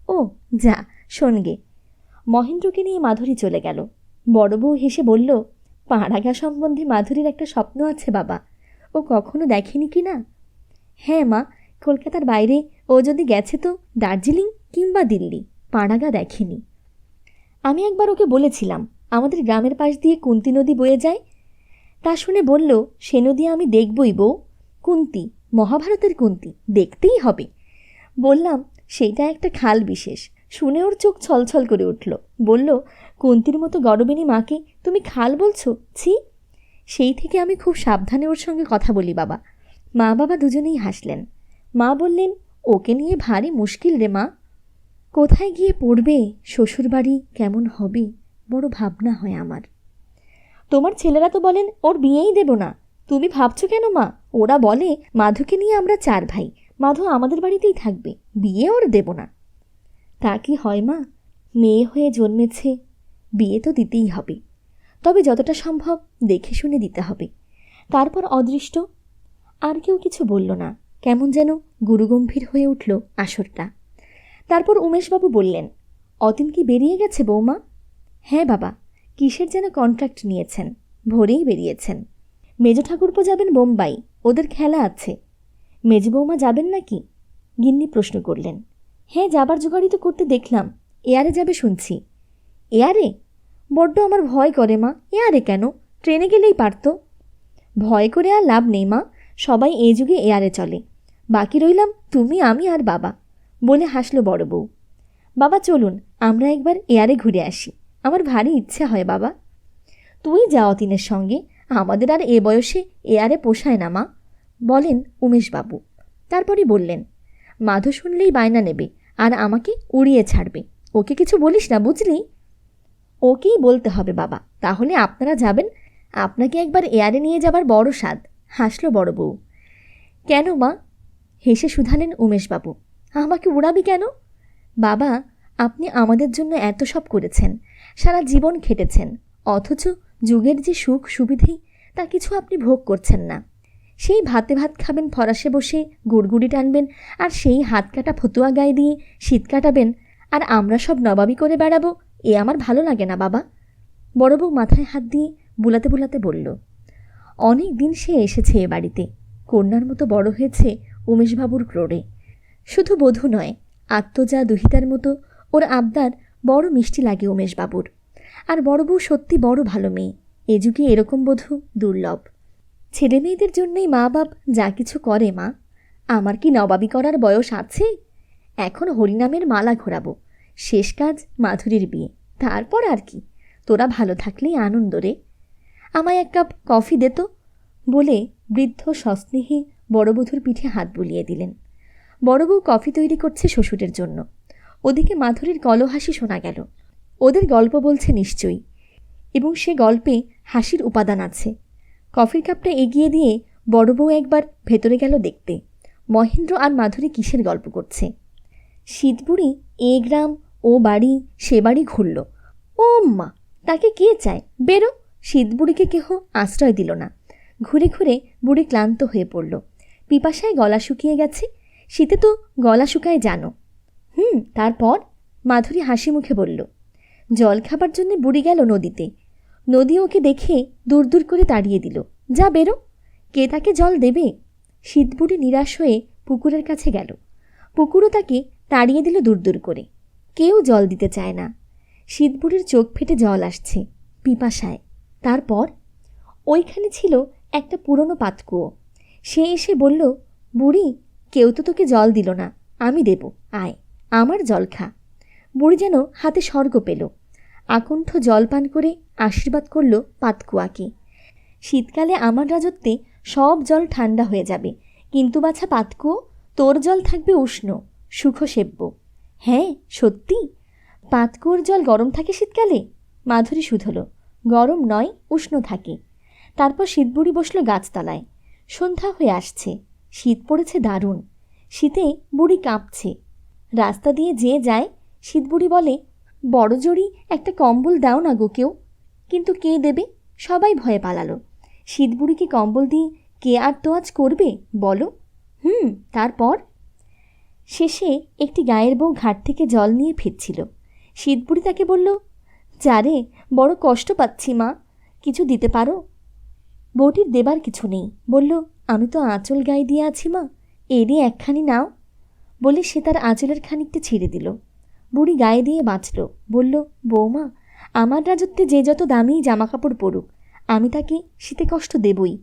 ও যা শোনগে। মহেন্দ্রকে নিয়ে মাধুরী চলে গেল। বড় বউ হেসে বলল, পাড়াগা সম্বন্ধে মাধুরীর একটা স্বপ্ন আছে বাবা, ও কখনো দেখেনি কি না? হ্যাঁ মা, কলকাতার বাইরে ও যদি গেছে তো দার্জিলিং কিংবা দিল্লি, পাড়াগা দেখেনি। আমি একবার ওকে বলেছিলাম আমাদের গ্রামের পাশ দিয়ে কুন্তি নদী বয়ে যায়। তা শুনে বলল, সে নদী আমি দেখবই বউ। কুন্তি, মহাভারতের কুন্তি, দেখতেই হবে। বললাম, সেইটা একটা খাল বিশেষ। শুনে ওর চোখ ছলছল করে উঠল। বলল, কুন্তির মতো গরবিনী মাকে তুমি খাল বলছো? ছি। সেই থেকে আমি খুব সাবধানে ওর সঙ্গে কথা বলি বাবা। মা বাবা দুজনেই হাসলেন। মা বললেন, ওকে নিয়ে ভারী মুশকিল রে মা। কোথায় গিয়ে পড়বে, শ্বশুরবাড়ি কেমন হবে, বড় ভাবনা হয় আমার। তোমার ছেলেরা তো বলেন ওর বিয়েই দেব না। তুমি ভাবছো কেন মা? ওরা বলে মাধুকে নিয়ে আমরা 4 ভাই, মাধু আমাদের বাড়িতেই থাকবে, বিয়ে ওর দেব না। তা কি হয় মা? মেয়ে হয়ে জন্মেছে, বিয়ে তো দিতেই হবে, তবে যতটা সম্ভব দেখে শুনে দিতে হবে। তারপর অদৃষ্ট আর কেউ কিছু বলল না। কেমন যেন গুরুগম্ভীর হয়ে উঠল আসরটা। তারপর উমেশবাবু বললেন, অতীন কি বেরিয়ে গেছে বৌমা? হ্যাঁ বাবা, কিসের যেন কন্ট্রাক্ট নিয়েছেন, ভোরেই বেরিয়েছেন। মেজ ঠাকুরপো যাবেন বোম্বাই, ওদের খেলা আছে। মেজ বৌমা যাবেন নাকি? গিন্নি প্রশ্ন করলেন। হ্যাঁ, যাবার জোগাড়ি তো করতে দেখলাম, এয়ারে যাবে শুনছি। এয়ারে? বড্ড আমার ভয় করে মা। এয়ারে কেন? ট্রেনে গেলেই পারত। ভয় করে আর লাভ নেই মা, সবাই এই যুগে এয়ারে চলে। বাকি রইলাম তুমি, আমি আর বাবা, বলে হাসল বড় বউ। বাবা চলুন আমরা একবার এয়ারে ঘুরে আসি, আমার ভারী ইচ্ছে হয় বাবা। তুই যা অতীনের সঙ্গে, আমাদের আর এ বয়সে এয়ারে পোষায় না মা, বলেন উমেশবাবু। তারপরই বললেন, মাধু শুনলেই বায়না নেবে আর আমাকে উড়িয়ে ছাড়বে। ওকে কিছু বলিস না বুঝলি? ওকেই বলতে হবে বাবা, তাহলে আপনারা যাবেন, আপনাকে একবার এয়ারে নিয়ে যাবার বড় স্বাদ, হাসল বড় বউ। কেন মা? হেসে শুধালেন উমেশবাবু। আমাকে উড়াবি কেন? বাবা, আপনি আমাদের জন্য এত সব করেছেন, সারা জীবন খেটেছেন, অথচ যুগের যে সুখ সুবিধে তা কিছু আপনি ভোগ করছেন না। সেই ভাতে ভাত খাবেন ফরাসে বসে, গুড়গুড়ি টানবেন, আর সেই হাত কাটা ফতুয়া গায়ে দিয়ে শীত কাটাবেন, আর আমরা সব নবাবি করে বেড়াবো। এ আমার ভালো লাগে না বাবা। বড় বউ মাথায় হাত দিয়ে বুলাতে বুলাতে বলল, অনেক দিন সে এসেছে এ বাড়িতে, কন্যার মতো বড় হয়েছে উমেশবাবুর ক্রোড়ে। শুধু বধূ নয়, আত্মজা দুহিতার মতো ওর আবদার বড় মিষ্টি লাগে উমেশবাবুর। আর বড় বউ সত্যি বড় ভালো মেয়ে, এ যুগে এরকম বধূ দুর্লভ। ছেলে মেয়েদের জন্যই মা বাপ যা কিছু করে মা। আমার কি নবাবি করার বয়স আছে? এখন হরিনামের মালা ঘোরাবো, শেষ কাজ মাধুরীর বিয়ে, তারপর আর কি। তোরা ভালো থাকলেই আনন্দ রে। আমায় 1 কাপ কফি দে তো, বলে বৃদ্ধ সস্নেহে বড়বধূর পিঠে হাত বুলিয়ে দিলেন। বড় বউ কফি তৈরি করছে শ্বশুরের জন্য। ওদিকে মাধুরীর কলহাসি শোনা গেল। ওদের গল্প বলছে নিশ্চয়ই, এবং সে গল্পে হাসির উপাদান আছে। কফির কাপটা এগিয়ে দিয়ে বড় বউ একবার ভেতরে গেল দেখতে মহেন্দ্র আর মাধুরী কিসের গল্প করছে। শীতবুড়ি এ গ্রাম ও বাড়ি সে বাড়ি ঘুরল। ও মা, তাকে কে চায়? বেরো। শীতবুড়িকে কেহ আশ্রয় দিল না। ঘুরে ঘুরে বুড়ি ক্লান্ত হয়ে পড়ল, পিপাসায় গলা শুকিয়ে গেছে। শীতে তো গলা শুকায় জানো। তারপর? মাধুরী হাসি মুখে বলল। জল খাবার জন্য বুড়ি গেল নদীতে। নদী ওকে দেখে দূর দূর করে তাড়িয়ে দিল, যা বেরো। কে তাকে জল দেবে? শীতবুড়ি নিরাশ হয়ে পুকুরের কাছে গেল। পুকুরও তাকে তাড়িয়ে দিল দূর দূর করে। কেউ জল দিতে চায় না। শীতবুড়ির চোখ ফেটে জল আসছে পিপাসায়। তারপর ওইখানে ছিল একটা পুরনো পাতকুয়ো। সে এসে বলল, বুড়ি, কেউ তো তোকে জল দিল না, আমি দেব, আয়, আমার জল খা। বুড়ি যেন হাতে স্বর্গ পেল। আকণ্ঠ জল পান করে আশীর্বাদ করল পাতকুয়াকে। শীতকালে আমার রাজত্বে সব জল ঠান্ডা হয়ে যাবে, কিন্তু বাছা পাতকুয়ো, তোর জল থাকবে উষ্ণ, সুখসেব্য। হ্যাঁ সত্যি, পাতকুয়োর জল গরম থাকে শীতকালে? মাধুরী শুধল, গরম নয়, উষ্ণ থাকে। তারপর শীতবুড়ি বসল গাছতলায়। সন্ধ্যা হয়ে আসছে, শীত পড়েছে দারুণ। শীতে বুড়ি কাঁপছে। রাস্তা দিয়ে যে যায় শীতবুড়ি বলে, বড় জোড়ি একটা কম্বল দাও না গো কেউ। কিন্তু কে দেবে? সবাই ভয়ে পালালো। শীতবুড়িকে কম্বল দিয়ে কে আর তোয়াজ করবে বলো? তারপর শেষে একটি গায়ের বউ ঘাট থেকে জল নিয়ে ফিরছিল। শীতবুড়ি তাকে বলল, যারে, বড় কষ্ট পাচ্ছি মা, কিছু দিতে পারো? বউটির দেবার কিছু নেই, বলল, আমি তো আঁচল গায়ে দিয়ে আছি মা, এরই একখানি নাও। বলে সে তার আঁচলের খানিকটা ছিঁড়ে দিল। বুড়ি গায়ে দিয়ে বাঁচল, বলল, বৌমা, আমার রাজত্বে যে যত দামি জামাকাপড় পরুক, আমি তাকে শীতে কষ্ট দেবই,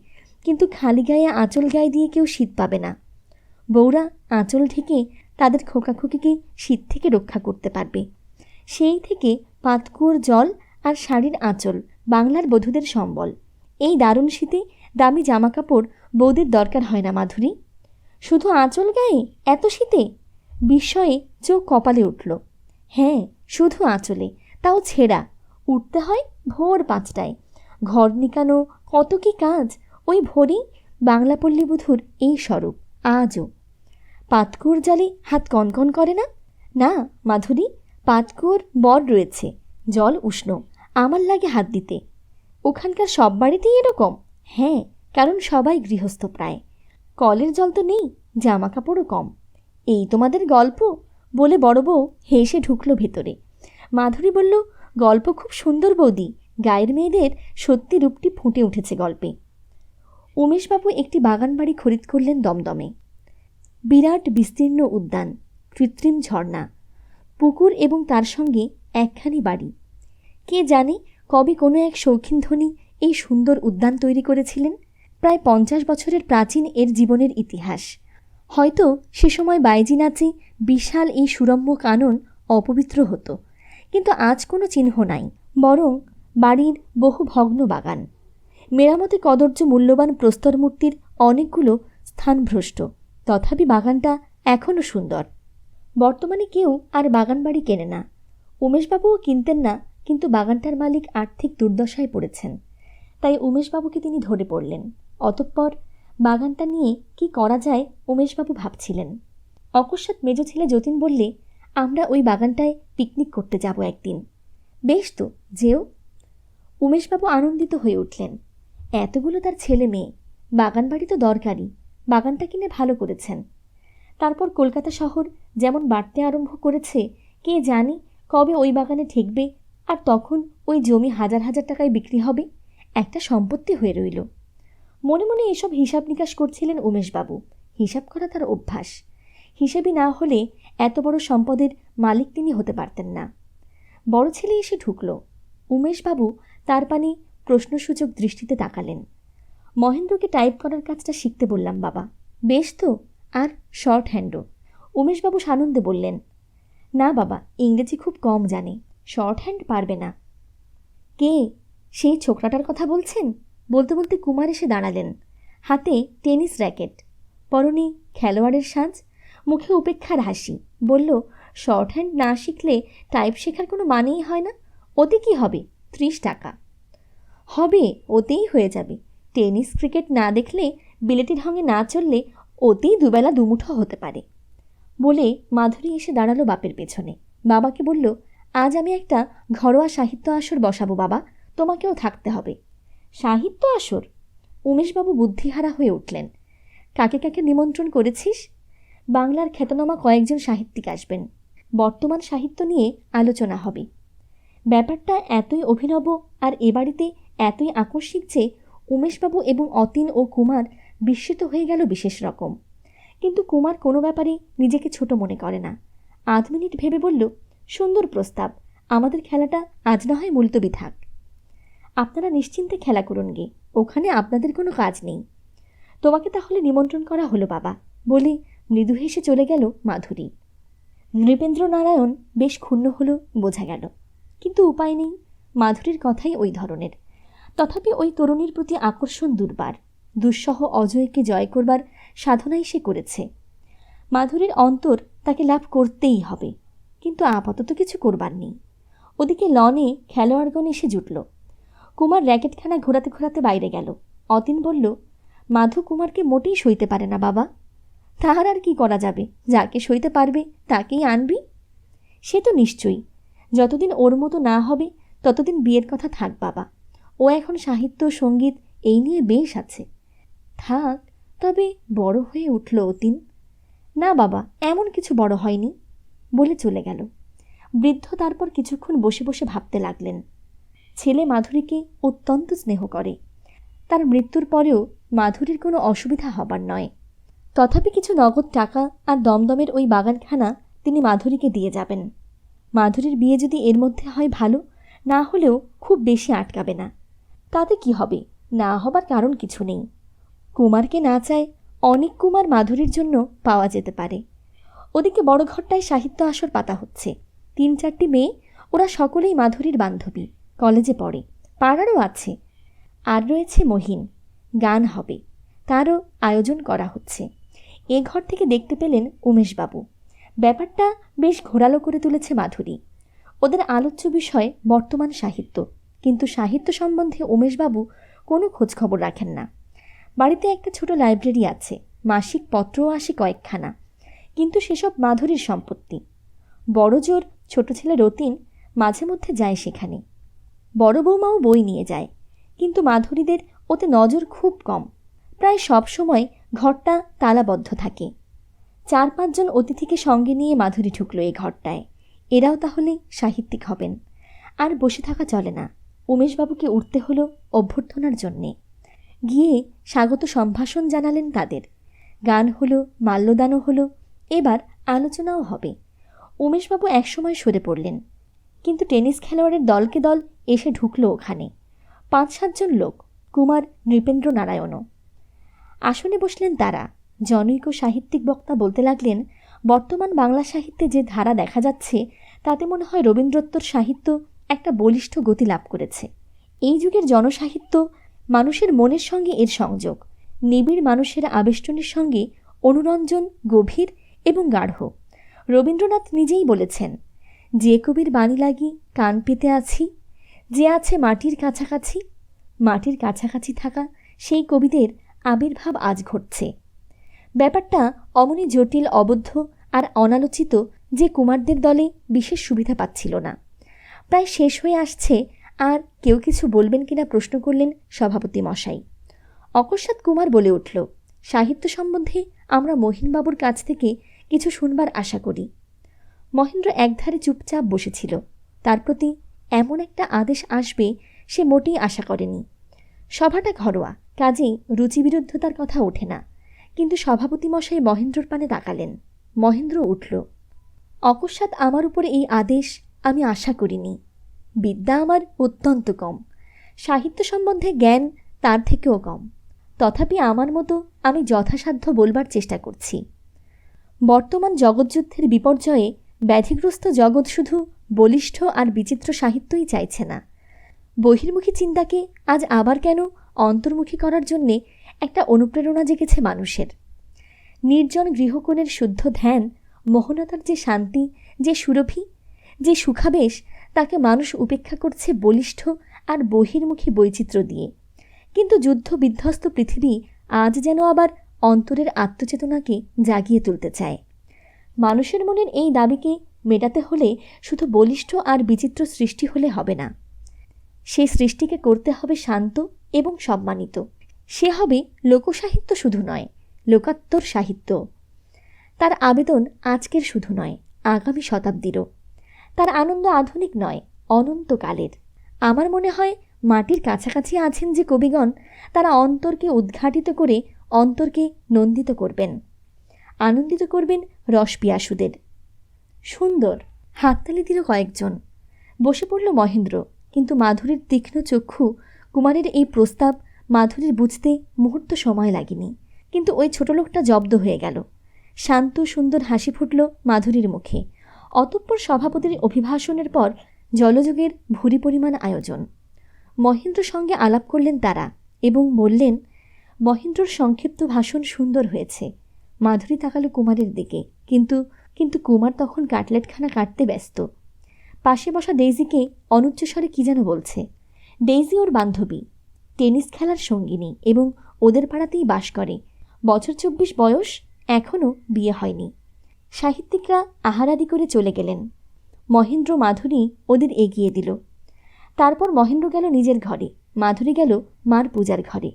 কিন্তু খালি গায়ে আঁচল গায়ে দিয়ে কেউ শীত পাবে না। বউরা আঁচল ঢেকে তাদের খোকাখুকিকে শীত থেকে রক্ষা করতে পারবে। সেই থেকে পাতকুয়োর জল আর শাড়ির আঁচল বাংলার বধূদের সম্বল। এই দারুণ শীতে দামি জামাকাপড় বৌদের দরকার হয় না মাধুরী। শুধু আঁচল গায়ে এত শীতে? বিস্ময়ে চোখ কপালে উঠল। হ্যাঁ, শুধু আঁচলে, তাও ছেঁড়া। উঠতে হয় ভোর 5টায়। ঘর নিকানো, কত কি কাজ। ওই ভোরেই বাংলা পল্লীবধূর এই স্বরূপ আজও। পাতকুয়োর জালে হাত কনকন করে না? না মাধুরী, পাতকুয়োর বর রয়েছে, জল উষ্ণ, আমার লাগে হাত দিতে। ওখানকার সব বাড়িতেই এরকম? হ্যাঁ, কারণ সবাই গৃহস্থ প্রায়। কলের জল তো নেই, জামা কাপড়ও কম। এই তোমাদের গল্প? বলে বড় বউ হেসে ঢুকল ভেতরে। মাধুরী বলল, গল্প খুব সুন্দর বৌদি, গায়ের মেয়েদের সত্যি রূপটি ফুটে উঠেছে গল্পে। উমেশবাবু একটি বাগান বাড়ি খরিদ করলেন দমদমে। বিরাট বিস্তীর্ণ উদ্যান, কৃত্রিম ঝর্ণা, পুকুর এবং তার সঙ্গে একখানি বাড়ি। কে জানে কবে কোনো এক শৌখিন ধনী এই সুন্দর উদ্যান তৈরি করেছিলেন। প্রায় 50 বছরের প্রাচীন এর জীবনের ইতিহাস। হয়তো সে সময় বাইজি নাচে বিশাল এই সুরম্য কানন অপবিত্র হতো, কিন্তু আজ কোনো চিহ্ন নাই, বরং বাড়ির বহু ভগ্ন বাগান। মেরামতে কদর্য মূল্যবান প্রস্তর মূর্তির অনেকগুলো স্থানভ্রষ্ট, তথাপি বাগানটা এখনও সুন্দর। বর্তমানে কেউ আর বাগান বাড়ি কেনে না। উমেশবাবুও কিনতেন না, কিন্তু বাগানটার মালিক আর্থিক দুর্দশায় পড়েছেন, তাই উমেশবাবুকে তিনি ধরে পড়লেন। অতঃপর বাগানটা নিয়ে কি করা যায় উমেশবাবু ভাবছিলেন। অকস্মাৎ মেজ ছেলে যতীন বললে, আমরা ওই বাগানটায় পিকনিক করতে যাব একদিন। বেশ তো, যেও। উমেশবাবু আনন্দিত হয়ে উঠলেন। এতগুলো তার ছেলে মেয়ে, বাগান বাড়ি তো দরকারি, বাগানটা কিনে ভালো করেছেন। তারপর কলকাতা শহর যেমন বাড়তে আরম্ভ করেছে, কে জানে কবে ওই বাগানে ঠেকবে, আর তখন ওই জমি হাজার হাজার টাকায় বিক্রি হবে, একটা সম্পত্তি হয়ে রইল। মনে মনে এসব হিসাব নিকাশ করছিলেন উমেশবাবু। হিসাব করা তার অভ্যাস। হিসেবই না হলে এত বড় সম্পদের মালিক তিনি হতে পারতেন না। বড় ছেলে এসে ঢুকল। উমেশবাবু তার পানে প্রশ্নসূচক দৃষ্টিতে তাকালেন। মহেন্দ্রকে টাইপ করার কাজটা শিখতে বললাম বাবা। বেশ তো, আর শর্ট হ্যান্ডও। উমেশবাবু সানন্দে বললেন, না বাবা, ইংরেজি খুব কম জানে, শর্ট হ্যান্ড পারবে না। কে? সেই ছোকরাটার কথা বলছেন? বলতে বলতে কুমার এসে দাঁড়ালেন, হাতে টেনিস র্যাকেট, পরনে খেলোয়াড়ের সাজ, মুখে উপেক্ষার হাসি। বলল, শর্ট হ্যান্ড না শিখলে টাইপ শেখার কোনো মানেই হয় না। ওতে কি হবে? 30 টাকা হবে, ওতেই হয়ে যাবে। টেনিস ক্রিকেট না দেখলে, বিলেতি ঢঙে না চললে ওতেই দুবেলা দুমুঠো হতে পারে। বলে মাধুরী এসে দাঁড়ালো বাপের পেছনে। বাবাকে বলল, আজ আমি একটা ঘরোয়া সাহিত্য আসর বসাবো বাবা, তোমাকেও থাকতে হবে। সাহিত্য আসর? উমেশবাবু বুদ্ধিহারা হয়ে উঠলেন। কাকে কাকে নিমন্ত্রণ করেছিস? বাংলার খ্যাতনামা কয়েকজন সাহিত্যিক আসবেন। বর্তমান সাহিত্য নিয়ে আলোচনা হবে। ব্যাপারটা এতই অভিনব আর এ বাড়িতে এতই আকস্মিক যে উমেশবাবু এবং অতীন ও কুমার বিস্মিত হয়ে গেল বিশেষ রকম। কিন্তু কুমার কোনো ব্যাপারে নিজেকে ছোট মনে করে না। 8 মিনিট ভেবে বলল, সুন্দর প্রস্তাব, আমাদের খেলাটা আজ না হয় মুলতবি থাক। আপনারা নিশ্চিন্তে খেলা করুন গে, ওখানে আপনাদের কোনো কাজ নেই। তোমাকে তাহলে নিমন্ত্রণ করা হলো বাবা, বলে মৃদু হেসে চলে গেল মাধুরী। নৃপেন্দ্রনারায়ণ বেশ ক্ষুণ্ণ হলো বোঝা গেল, কিন্তু উপায় নেই, মাধুরীর কথাই ওই ধরনের। তথাপি ওই তরুণীর প্রতি আকর্ষণ দুর্বার। দুঃসহ অজয়কে জয় করবার সাধনাই সে করেছে। মাধুরীর অন্তর তাকে লাভ করতেই হবে, কিন্তু আপাতত কিছু করবার নেই। ওদিকে লনে খেলোয়াড়গণ এসে জুটল। কুমার র্যাকেটখানা ঘোরাতে ঘোরাতে বাইরে গেল। অতীন বলল, মাধু কুমারকে মোটেই সইতে পারে না বাবা। তাহার আর কি করা যাবে, যাকে সইতে পারবে তাকেই আনবি। সে তো নিশ্চয়ই, যতদিন ওর মতো না হবে ততদিন বিয়ের কথা থাক বাবা। ও এখন সাহিত্য সঙ্গীত এই নিয়ে বেশ আছে, থাক। তবে বড় হয়ে উঠল অতীন। না বাবা, এমন কিছু বড় হয়নি, বলে চলে গেল। বৃদ্ধ তারপর কিছুক্ষণ বসে বসে ভাবতে লাগলেন। ছেলে মাধুরীকে অত্যন্ত স্নেহ করে, তার মৃত্যুর পরেও মাধুরীর কোনো অসুবিধা হবার নয়। তথাপি কিছু নগদ টাকা আর দমদমের ওই বাগানখানা তিনি মাধুরীকে দিয়ে যাবেন। মাধুরীর বিয়ে যদি এর মধ্যে হয় ভালো, না হলেও খুব বেশি আটকাবে না। তাতে কি হবে, না হবার কারণ কিছু নেই। কুমারকে না চায় অনেক কুমার মাধুরীর জন্য পাওয়া যেতে পারে। ওদিকে বড় ঘরটায় সাহিত্য আসর পাতা হচ্ছে। 3-4টি মেয়ে, ওরা সকলেই মাধুরীর বান্ধবী, কলেজে পড়ে, পাড়ারও আছে। আর রয়েছে মহিন, গান হবে, তারও আয়োজন করা হচ্ছে। এ ঘর থেকে দেখতে পেলেন উমেশবাবু। ব্যাপারটা বেশ ঘোরালো করে তুলেছে মাধুরী। ওদের আলোচ্য বিষয় বর্তমান সাহিত্য, কিন্তু সাহিত্য সম্বন্ধে উমেশবাবু কোনো খোঁজখবর রাখেন না। বাড়িতে একটা ছোট লাইব্রেরি আছে, মাসিক পত্রও আসে কয়েকখানা, কিন্তু সেসব মাধুরীর সম্পত্তি। বড় জোর ছোট ছেলে রতিন মাঝে মধ্যে যায় সেখানে। বড় বৌমাও বই নিয়ে যায়, কিন্তু মাধুরীদের ওতে নজর খুব কম। প্রায় সব সময় ঘরটা তালাবদ্ধ থাকে। 4-5 জন অতিথিকে সঙ্গে নিয়ে মাধুরী ঢুকল এই ঘরটায়। এরাও তাহলে সাহিত্যিক হবেন। আর বসে থাকা চলে না, উমেশবাবুকে উঠতে হলো অভ্যর্থনার জন্যে। গিয়ে স্বাগত সম্ভাষণ জানালেন তাদের। গান হলো, মাল্যদানও হলো, এবার আলোচনাও হবে। উমেশবাবু একসময় সরে পড়লেন, কিন্তু টেনিস খেলোয়াড়ের দলকে দল এসে ঢুকলো ওখানে। 5-7 জন লোক, কুমার নৃপেন্দ্র নারায়ণও। আসনে বসলেন তারা। জনৈক সাহিত্যিক বক্তা বলতে লাগলেন, বর্তমান বাংলা সাহিত্যে যে ধারা দেখা যাচ্ছে তাতে মনে হয় রবীন্দ্রোত্তর সাহিত্য একটা বলিষ্ঠ গতি লাভ করেছে। এই যুগের জনসাহিত্য মানুষের মনের সঙ্গে এর সংযোগ, নিবিড় মানুষের আবেষ্টনের সঙ্গে অনুরঞ্জন গভীর এবং গাঢ়। রবীন্দ্রনাথ নিজেই বলেছেন, যে কবির বাণী লাগি কান পেতে আছি, যে আছে মাটির কাছাকাছি। মাটির কাছাকাছি থাকা সেই কবিদের আবির্ভাব আজ ঘটছে। ব্যাপারটা অমনি জটিল, অবদ্ধ আর অনালোচিত যে কুমারদের দলে বিশেষ সুবিধা পাচ্ছিল না। প্রায় শেষ হয়ে আসছে, আর কেউ কিছু বলবেন কিনা প্রশ্ন করলেন সভাপতি মশাই। অকস্মাৎ কুমার বলে উঠল, সাহিত্য সম্বন্ধে আমরা মহিনবাবুর কাছ থেকে কিছু শুনবার আশা করি। মহেন্দ্র একধারে চুপচাপ বসেছিল। তার প্রতি এমন একটা আদেশ আসবে সে মোটেই আশা করেনি। সভাটা ঘরোয়া, কাজেই রুচিবিরুদ্ধতার কথা ওঠে না, কিন্তু সভাপতি মশাই মহেন্দ্রর পানে তাকালেন। মহেন্দ্র উঠল। অকস্মাৎ আমার উপরে এই আদেশ আমি আশা করিনি। বিদ্যা আমার অত্যন্ত কম, সাহিত্য সম্বন্ধে জ্ঞান তার থেকেও কম, তথাপি আমার মতো আমি যথাসাধ্য বলবার চেষ্টা করছি। বর্তমান জগৎযুদ্ধের বিপর্যয়ে ব্যাধিগ্রস্ত জগৎ শুধু বলিষ্ঠ আর বিচিত্র সাহিত্যই চাইছে না, বহির্মুখী চিন্তাকে আজ আবার কেন অন্তর্মুখী করার জন্যে একটা অনুপ্রেরণা জেগেছে মানুষের। নির্জন গৃহকোণের শুদ্ধ ধ্যান, মোহনতার যে শান্তি, যে সুরভি, যে সুখাবেশ, তাকে মানুষ উপেক্ষা করছে বলিষ্ঠ আর বহির্মুখী বৈচিত্র্য দিয়ে। কিন্তু যুদ্ধ বিধ্বস্ত পৃথিবী আজ যেন আবার অন্তরের আত্মচেতনাকে জাগিয়ে তুলতে চায়। মানুষের মনের এই দাবিকে মেটাতে হলে শুধু বলিষ্ঠ আর বিচিত্র সৃষ্টি হলে হবে না, সেই সৃষ্টিকে করতে হবে শান্ত এবং সম্মানিত। সে হবে লোকসাহিত্য শুধু নয়, লোকাত্তর সাহিত্য। তার আবেদন আজকের শুধু নয়, আগামী শতাব্দীরও। তার আনন্দ আধুনিক নয়, অনন্তকালের। আমার মনে হয় মাটির কাছাকাছি আছেন যে কবিগণ, তারা অন্তরকে উদ্ঘাটিত করে অন্তরকে নন্দিত করবেন, আনন্দিত করবেন রসপিয়াসুদের। সুন্দর, হাততালি দিল কয়েকজন। বসে পড়ল মহেন্দ্র, কিন্তু মাধুরীর তীক্ষ্ণ চক্ষু কুমারের এই প্রস্তাব মাধুরীর বুঝতে মুহূর্ত সময় লাগেনি। কিন্তু ওই ছোট লোকটা জব্দ হয়ে গেল। শান্ত সুন্দর হাসি ফুটল মাধুরীর মুখে। অতঃপর সভাপতির অভিভাষণের পর জলযোগের ভুরি পরিমাণ আয়োজন। মহেন্দ্রর সঙ্গে আলাপ করলেন তারা এবং বললেন, মহেন্দ্রর সংক্ষিপ্ত ভাষণ সুন্দর হয়েছে। মাধুরী তাকালো কুমারের দিকে, কিন্তু কুমার তখন কাটলেটখানা কাটতে ব্যস্ত। পাশে বসা ডেইজিকে অনুচ্চস্বরে কী যেন বলছে। ডেইজি ওর বান্ধবী, টেনিস খেলার সঙ্গিনী এবং ওদের পাড়াতেই বাস করে। বছর 24 বয়স, এখনও বিয়ে হয়নি। সাহিত্যিকরা আহারাদি করে চলে গেলেন। মহেন্দ্র মাধুরী ওদের এগিয়ে দিল। তারপর মহেন্দ্র গেল নিজের ঘরে, মাধুরী গেল মার পূজার ঘরে।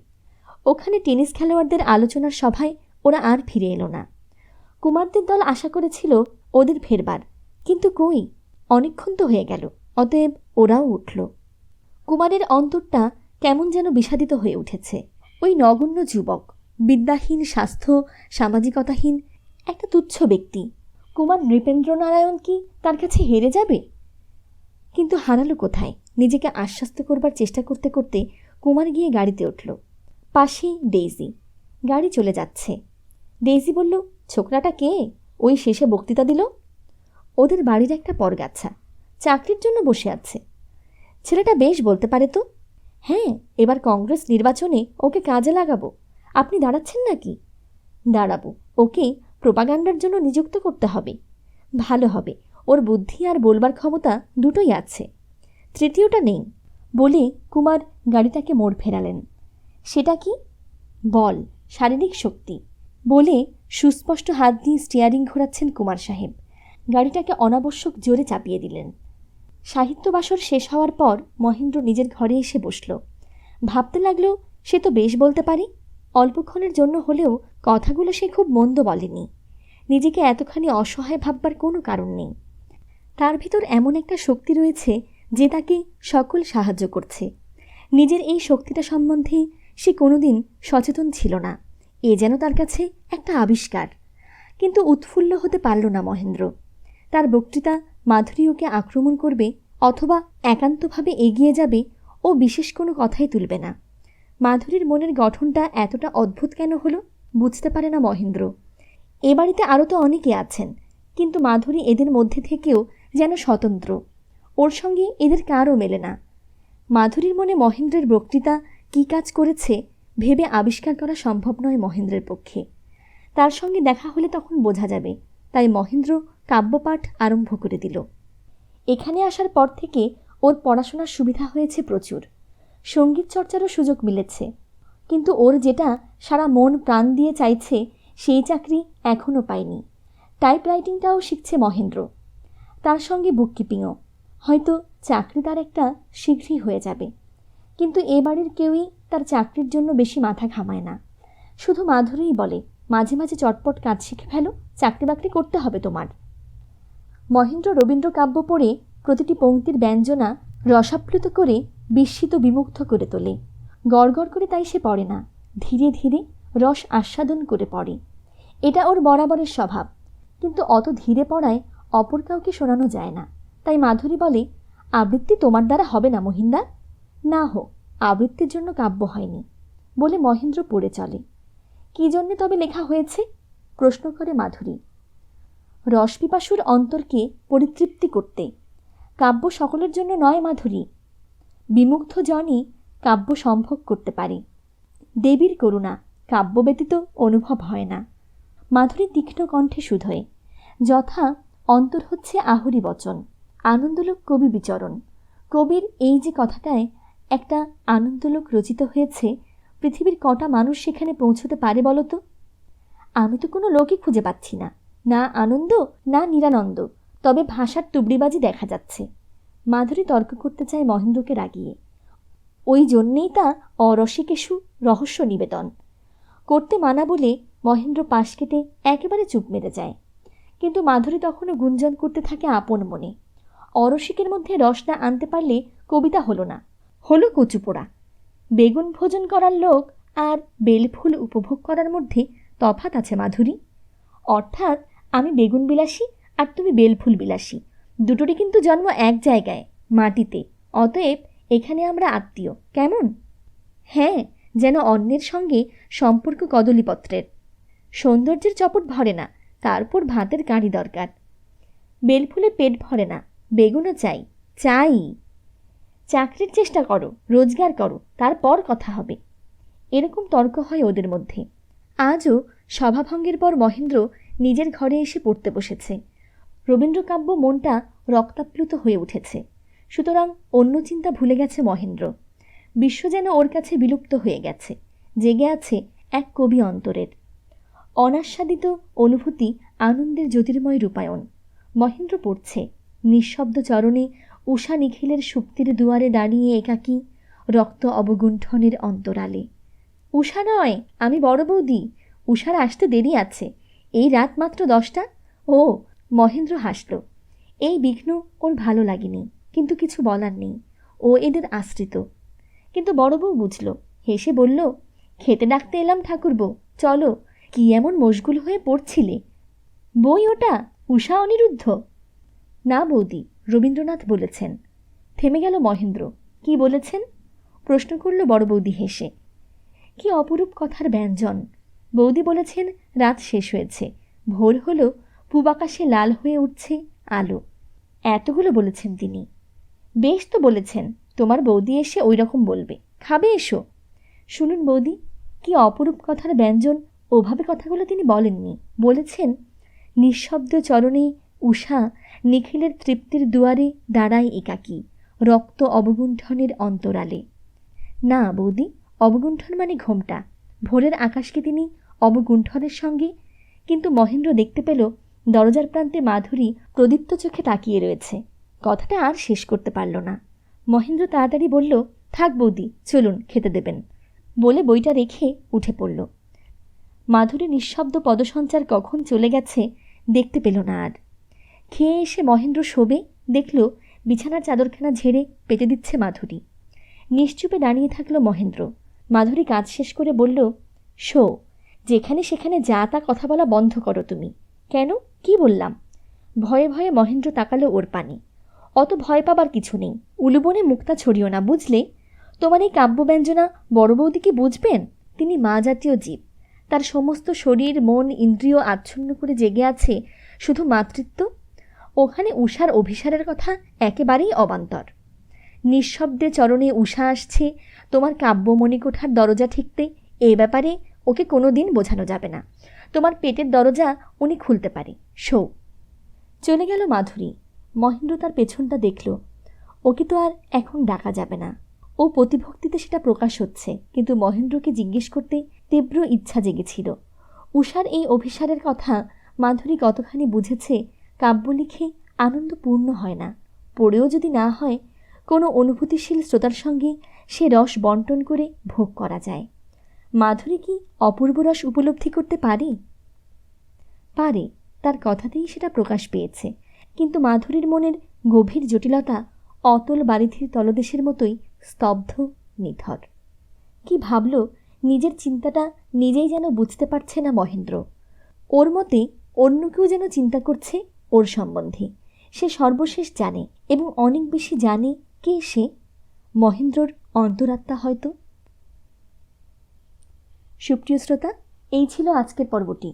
ওখানে টেনিস খেলোয়াড়দের আলোচনার সভায় ওরা আর ফিরে এলো না। কুমারদের দল আশা করেছিল ওদের ফেরবার, কিন্তু কই, অনেকক্ষণ তো হয়ে গেল। অতএব ওরাও উঠল। কুমারের অন্তরটা কেমন যেন বিষাদিত হয়ে উঠেছে। ওই নগণ্য যুবক, বিদ্যাহীন, স্বাস্থ্য সামাজিকতাহীন, একটা তুচ্ছ ব্যক্তি, কুমার নৃপেন্দ্রনারায়ণ কি তার কাছে হেরে যাবে? কিন্তু হারালো কোথায়? নিজেকে আশ্বস্ত করবার চেষ্টা করতে করতে কুমার গিয়ে গাড়িতে উঠল। পাশেই ডেইজি। গাড়ি চলে যাচ্ছে। ডেইজি বলল, ছোকরাটা কে? ওই শেষে বক্তৃতা দিল। ওদের বাড়ির একটা পরগাছা, চাকরির জন্য বসে আছে। ছেলেটা বেশ বলতে পারে তো। হ্যাঁ, এবার কংগ্রেস নির্বাচনে ওকে কাজে লাগাবো। আপনি দাঁড়াচ্ছেন নাকি? দাঁড়াবো। ওকে প্রোপাগান্ডার জন্য নিযুক্ত করতে হবে। ভালো হবে, ওর বুদ্ধি আর বলবার ক্ষমতা দুটোই আছে। তৃতীয়টা নেই। বলে কুমার গাড়িটাকে মোড় ফেরালেন। সেটা কি? বল, শারীরিক শক্তি, বলে সুস্পষ্ট হাত দিয়ে স্টিয়ারিং ঘোরাচ্ছেন কুমার সাহেব। গাড়িটাকে অনাবশ্যক জোরে চাপিয়ে দিলেন। সাহিত্যবাসর শেষ হওয়ার পর মহেন্দ্র নিজের ঘরে এসে বসল। ভাবতে লাগল, সে তো বেশ বলতে পারে। অল্পক্ষণের জন্য হলেও কথাগুলো সে খুব মন্দ বলেনি। নিজেকে এতখানি অসহায় ভাববার কোনো কারণ নেই। তার ভিতর এমন একটা শক্তি রয়েছে যে তাকে সকল সাহায্য করছে। নিজের এই শক্তিটা সম্বন্ধে সে কোনোদিন সচেতন ছিল না। এ যেন তার কাছে একটা আবিষ্কার। কিন্তু উৎফুল্ল হতে পারল না মহেন্দ্র। তার বক্তৃতা মাধুরী ওকে আক্রমণ করবে অথবা একান্তভাবে এগিয়ে যাবে ও বিশেষ কোনো কথাই তুলবে না। মাধুরীর মনের গঠনটা এতটা অদ্ভুত কেন হলো বুঝতে পারে না মহেন্দ্র। এ বাড়িতে আরও তো অনেকে আছেন, কিন্তু মাধুরী এদের মধ্যে থেকেও যেন স্বতন্ত্র। ওর সঙ্গে এদের কারও মেলে না। মাধুরীর মনে মহেন্দ্রের বক্তৃতা কী কাজ করেছে ভেবে আবিষ্কার করা সম্ভব নয় মহেন্দ্রের পক্ষে। তার সঙ্গে দেখা হলে তখন বোঝা যাবে। তাই মহেন্দ্র কাব্যপাঠ আরম্ভ করে দিল। এখানে আসার পর থেকে ওর পড়াশোনার সুবিধা হয়েছে প্রচুর। সঙ্গীত চর্চারও সুযোগ মিলেছে। কিন্তু ওর যেটা সারা মন প্রাণ দিয়ে চাইছে সেই চাকরি এখনও পায়নি। টাইপরাইটিংটাও শিখছে মহেন্দ্র, তার সঙ্গে বুককিপিংও। হয়তো চাকরি তার একটা শীঘ্রই হয়ে যাবে। কিন্তু এ বাড়ির কেউই তার চাকরির জন্য বেশি মাথা ঘামায় না। শুধু মাধুরীই বলে, মাঝে মাঝে চটপট কাজ শিখে ফেলো, চাকরি বাকরি করতে হবে তোমার। মহেন্দ্র রবীন্দ্র কাব্য পড়ে প্রতিটি পংক্তির ব্যঞ্জনা রসাপ্লুত করে বিস্মিত বিমুগ্ধ করে তোলে। গড়গড় করে তাই সে পড়ে না, ধীরে ধীরে রস আস্বাদন করে পড়ে। এটা ওর বরাবরের স্বভাব। কিন্তু অত ধীরে পড়ায় অপর কাউকে শোনানো যায় না। তাই মাধুরী বলে, আবৃত্তি তোমার দ্বারা হবে না মহিন্দা। না হোক, আবৃত্তির জন্য কাব্য হয়নি বলে মহেন্দ্র পড়ে চলে। কী জন্যে তবে লেখা হয়েছে প্রশ্ন করে মাধুরী। রসপিপাসুর অন্তরকে পরিতৃপ্তি করতে। কাব্য সকলের জন্য নয় মাধুরী। বিমুগ্ধ জনই কাব্য সম্ভব করতে পারে। দেবীর করুণা কাব্য ব্যতীত অনুভব হয় না। মাধুরী তীক্ষ্ণ কণ্ঠে শুধোয়, যথা অন্তর হচ্ছে আহুরি বচন, আনন্দলোক কবি বিচরণ। কবির এই যে কথাটায় একটা আনন্দলোক রচিত হয়েছে, পৃথিবীর কটা মানুষ সেখানে পৌঁছতে পারে বলো তো? আমি তো কোনো লোকই খুঁজে পাচ্ছি না, না আনন্দ না নিরানন্দ, তবে ভাষার তুবড়িবাজি দেখা যাচ্ছে। মাধুরী তর্ক করতে চায় মহেন্দ্রকে রাগিয়ে। ওই জন্যেই তা অরসিকেশু রহস্য নিবেদন করতে মানা বলে মহেন্দ্র পাশ কেটে একেবারে চুপ মেরে যায়। কিন্তু মাধুরী তখনও গুঞ্জন করতে থাকে আপন মনে। অরসিকের মধ্যে রস না আনতে পারলে কবিতা হলো না, হলো কচুপোড়া। বেগুন ভোজন করার লোক আর বেলফুল উপভোগ করার মধ্যে তফাৎ আছে মাধুরী। অর্থাৎ আমি বেগুন বিলাসী আর তুমি বেলফুল বিলাসী, দুটোরই কিন্তু জন্ম এক জায়গায়, মাটিতে। অতএব এখানে আমরা আত্মীয়, কেমন? হ্যাঁ, যেন অন্যের সঙ্গে সম্পর্ক কদলীপত্রের। সৌন্দর্যের চপট ভরে না, তারপর ভাতের গাড়ি দরকার। বেলফুলে পেট ভরে না, বেগুনও চাই, চাই। চাকরির চেষ্টা করো, রোজগার করো, তারপর কথা হবে। এরকম তর্ক হয় ওদের মধ্যে। আজও সভাভঙ্গের পর মহেন্দ্র নিজের ঘরে এসে পড়তে বসেছে। রবীন্দ্রকাব্য মনটা রক্তাপ্লুত হয়ে উঠেছে। সুতরাং অন্য চিন্তা ভুলে গেছে মহেন্দ্র। বিশ্ব যেন ওর কাছে বিলুপ্ত হয়ে গেছে। জেগে আছে এক কবি অন্তরের অনাস্বাদিত অনুভূতি, আনন্দের জ্যোতির্ময় রূপায়ণ। মহেন্দ্র পড়ছে, নিঃশব্দ চরণে উষা নিখিলের সুপ্তির দুয়ারে দাঁড়িয়ে একাকী রক্ত অবগুণ্ঠনের অন্তরালে। উষা নয়, আমি বড় বৌদি। উষার আসতে দেরি আছে, এই রাত মাত্র 10টা। ও, মহেন্দ্র হাসল। এই বিঘ্ন ওর ভালো লাগেনি, কিন্তু কিছু বলার নেই, ও এদের আশ্রিত। কিন্তু বড় বউ বুঝল, হেসে বলল, খেতে ডাকতে এলাম ঠাকুরবো, চলো। কি এমন মশগুল হয়ে পড়ছিলে? বই ওটা, উষা অনিরুদ্ধ? না বৌদি, রবীন্দ্রনাথ বলেছেন। থেমে গেল মহেন্দ্র। কি বলেছেন? প্রশ্ন করল বড় বৌদি হেসে। কি অপরূপ কথার ব্যঞ্জন! বৌদি বলেছেন রাত শেষ হয়েছে, ভোর হলো, পূব আকাশে লাল হয়ে উঠছে আলো। এতগুলো বলেছেন তিনি। বেশ তো বলেছেন, তোমার বৌদি এসে ওই রকম বলবে। খাবে এসো। শুনুন বৌদি, কি অপরূপ কথার ব্যঞ্জন! ওভাবে কথাগুলো তিনি বলেননি। বলেছেন, নিঃশব্দ চরণে উষা নিখিলের তৃপ্তির দুয়ারে দাঁড়ায় একাকী রক্ত অবগুণ্ঠনের অন্তরালে। না বৌদি, অবগুণ্ঠন মানে ঘোমটা। ভোরের আকাশকে তিনি অবগুণ্ঠনের সঙ্গে। কিন্তু মহেন্দ্র দেখতে পেল দরজার প্রান্তে মাধুরী প্রদীপ্ত চোখে তাকিয়ে রয়েছে। কথাটা আর শেষ করতে পারল না। মহেন্দ্র তাড়াতাড়ি বলল, থাক বৌদি, চলুন, খেতে দেবেন, বলে বইটা রেখে উঠে পড়ল। মাধুরী নিঃশব্দ পদসঞ্চার কখন চলে গেছে দেখতে পেল না আর। খেয়ে এসে মহেন্দ্র শোবে, দেখল বিছানার চাদরখানা ঝেড়ে পেতে দিচ্ছে মাধুরী। নিশ্চুপে দাঁড়িয়ে থাকল মহেন্দ্র। মাধুরী কাজ শেষ করে বলল, শো, যেখানে সেখানে যা তা কথা বলা বন্ধ করো তুমি। কেন, কি বললাম? ভয়ে ভয়ে মহেন্দ্র তাকালো ওর পানে। অত ভয় পাবার কিছু নেই, উলুবনে মুক্তা ছড়িও না, বুঝলে? তোমার এই কাব্যব্যঞ্জনা বড় বৌদি কি বুঝবেন? তিনি মা জাতীয় জীব। তার সমস্ত শরীর মন ইন্দ্রিয় আচ্ছন্ন করে জেগে আছে শুধু মাতৃত্ব। ওখানে উষার অভিসারের কথা একেবারেই অবান্তর। নিঃশব্দে চরণে উষা আসছে তোমার কাব্যমণিকোঠার দরজা ঠেকতে, এ ব্যাপারে ওকে কোনো দিন বোঝানো যাবে না। তোমার পেটের দরজা উনি খুলতে পারে। শো। চলে গেল মাধুরী। মহেন্দ্র তার পেছনটা দেখল। ওকে তো আর এখন ডাকা যাবে না। ও প্রতিভক্তিতে সেটা প্রকাশ হচ্ছে, কিন্তু মহেন্দ্রকে জিজ্ঞেস করতে তীব্র ইচ্ছা জেগেছিল। উষার এই অভিসারের কথা মাধুরী কতখানি বুঝেছে। কাব্য লিখে আনন্দ পূর্ণ হয় না, পড়েও যদি না হয়, কোনো অনুভূতিশীল শ্রোতার সঙ্গে সে রস বন্টন করে ভোগ করা যায়। মাধুরী কি অপূর্ব রস উপলব্ধি করতে পারে? পারে, তার কথাতেই সেটা প্রকাশ পেয়েছে। কিন্তু মাধুরীর মনের গভীর জটিলতা অতল বারিধির তলদেশের মতোই স্তব্ধ, নিথর। কি ভাবল, নিজের চিন্তাটা নিজেই যেন বুঝতে পারছে না মহেন্দ্র। ওর মতে অন্য কেউ যেন চিন্তা করছে ওর সম্বন্ধে। সে সর্বশেষ জানে, এবং অনেক বেশি জানে। কে সে? মহেন্দ্রর অন্তরাত্মা হয়তো। সুপ্রিয় শ্রোতা, এই ছিল আজকের পর্বটি।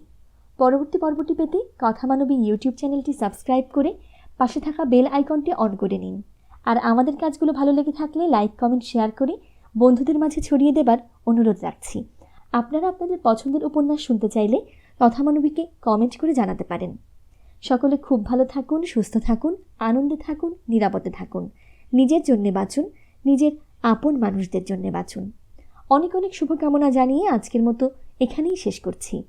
পরবর্তী পর্বটি পেতে কথামানবী ইউটিউব চ্যানেলটি সাবস্ক্রাইব করে পাশে থাকা বেল আইকনটি অন করে নিন। আর আমাদের কাজগুলো ভালো লেগে থাকলে লাইক, কমেন্ট, শেয়ার করে বন্ধুদের মাঝে ছড়িয়ে দেবার অনুরোধ রাখছি। আপনারা আপনাদের পছন্দের উপন্যাস শুনতে চাইলে কথামানবীকে কমেন্ট করে জানাতে পারেন। সকলে খুব ভালো থাকুন, সুস্থ থাকুন, আনন্দে থাকুন, নিরাপদে থাকুন। নিজের জন্যে বাঁচুন, নিজের আপন মানুষদের জন্যে বাঁচুন। অনেক অনেক শুভকামনা জানিয়ে আজকের মতো এখানেই শেষ করছি।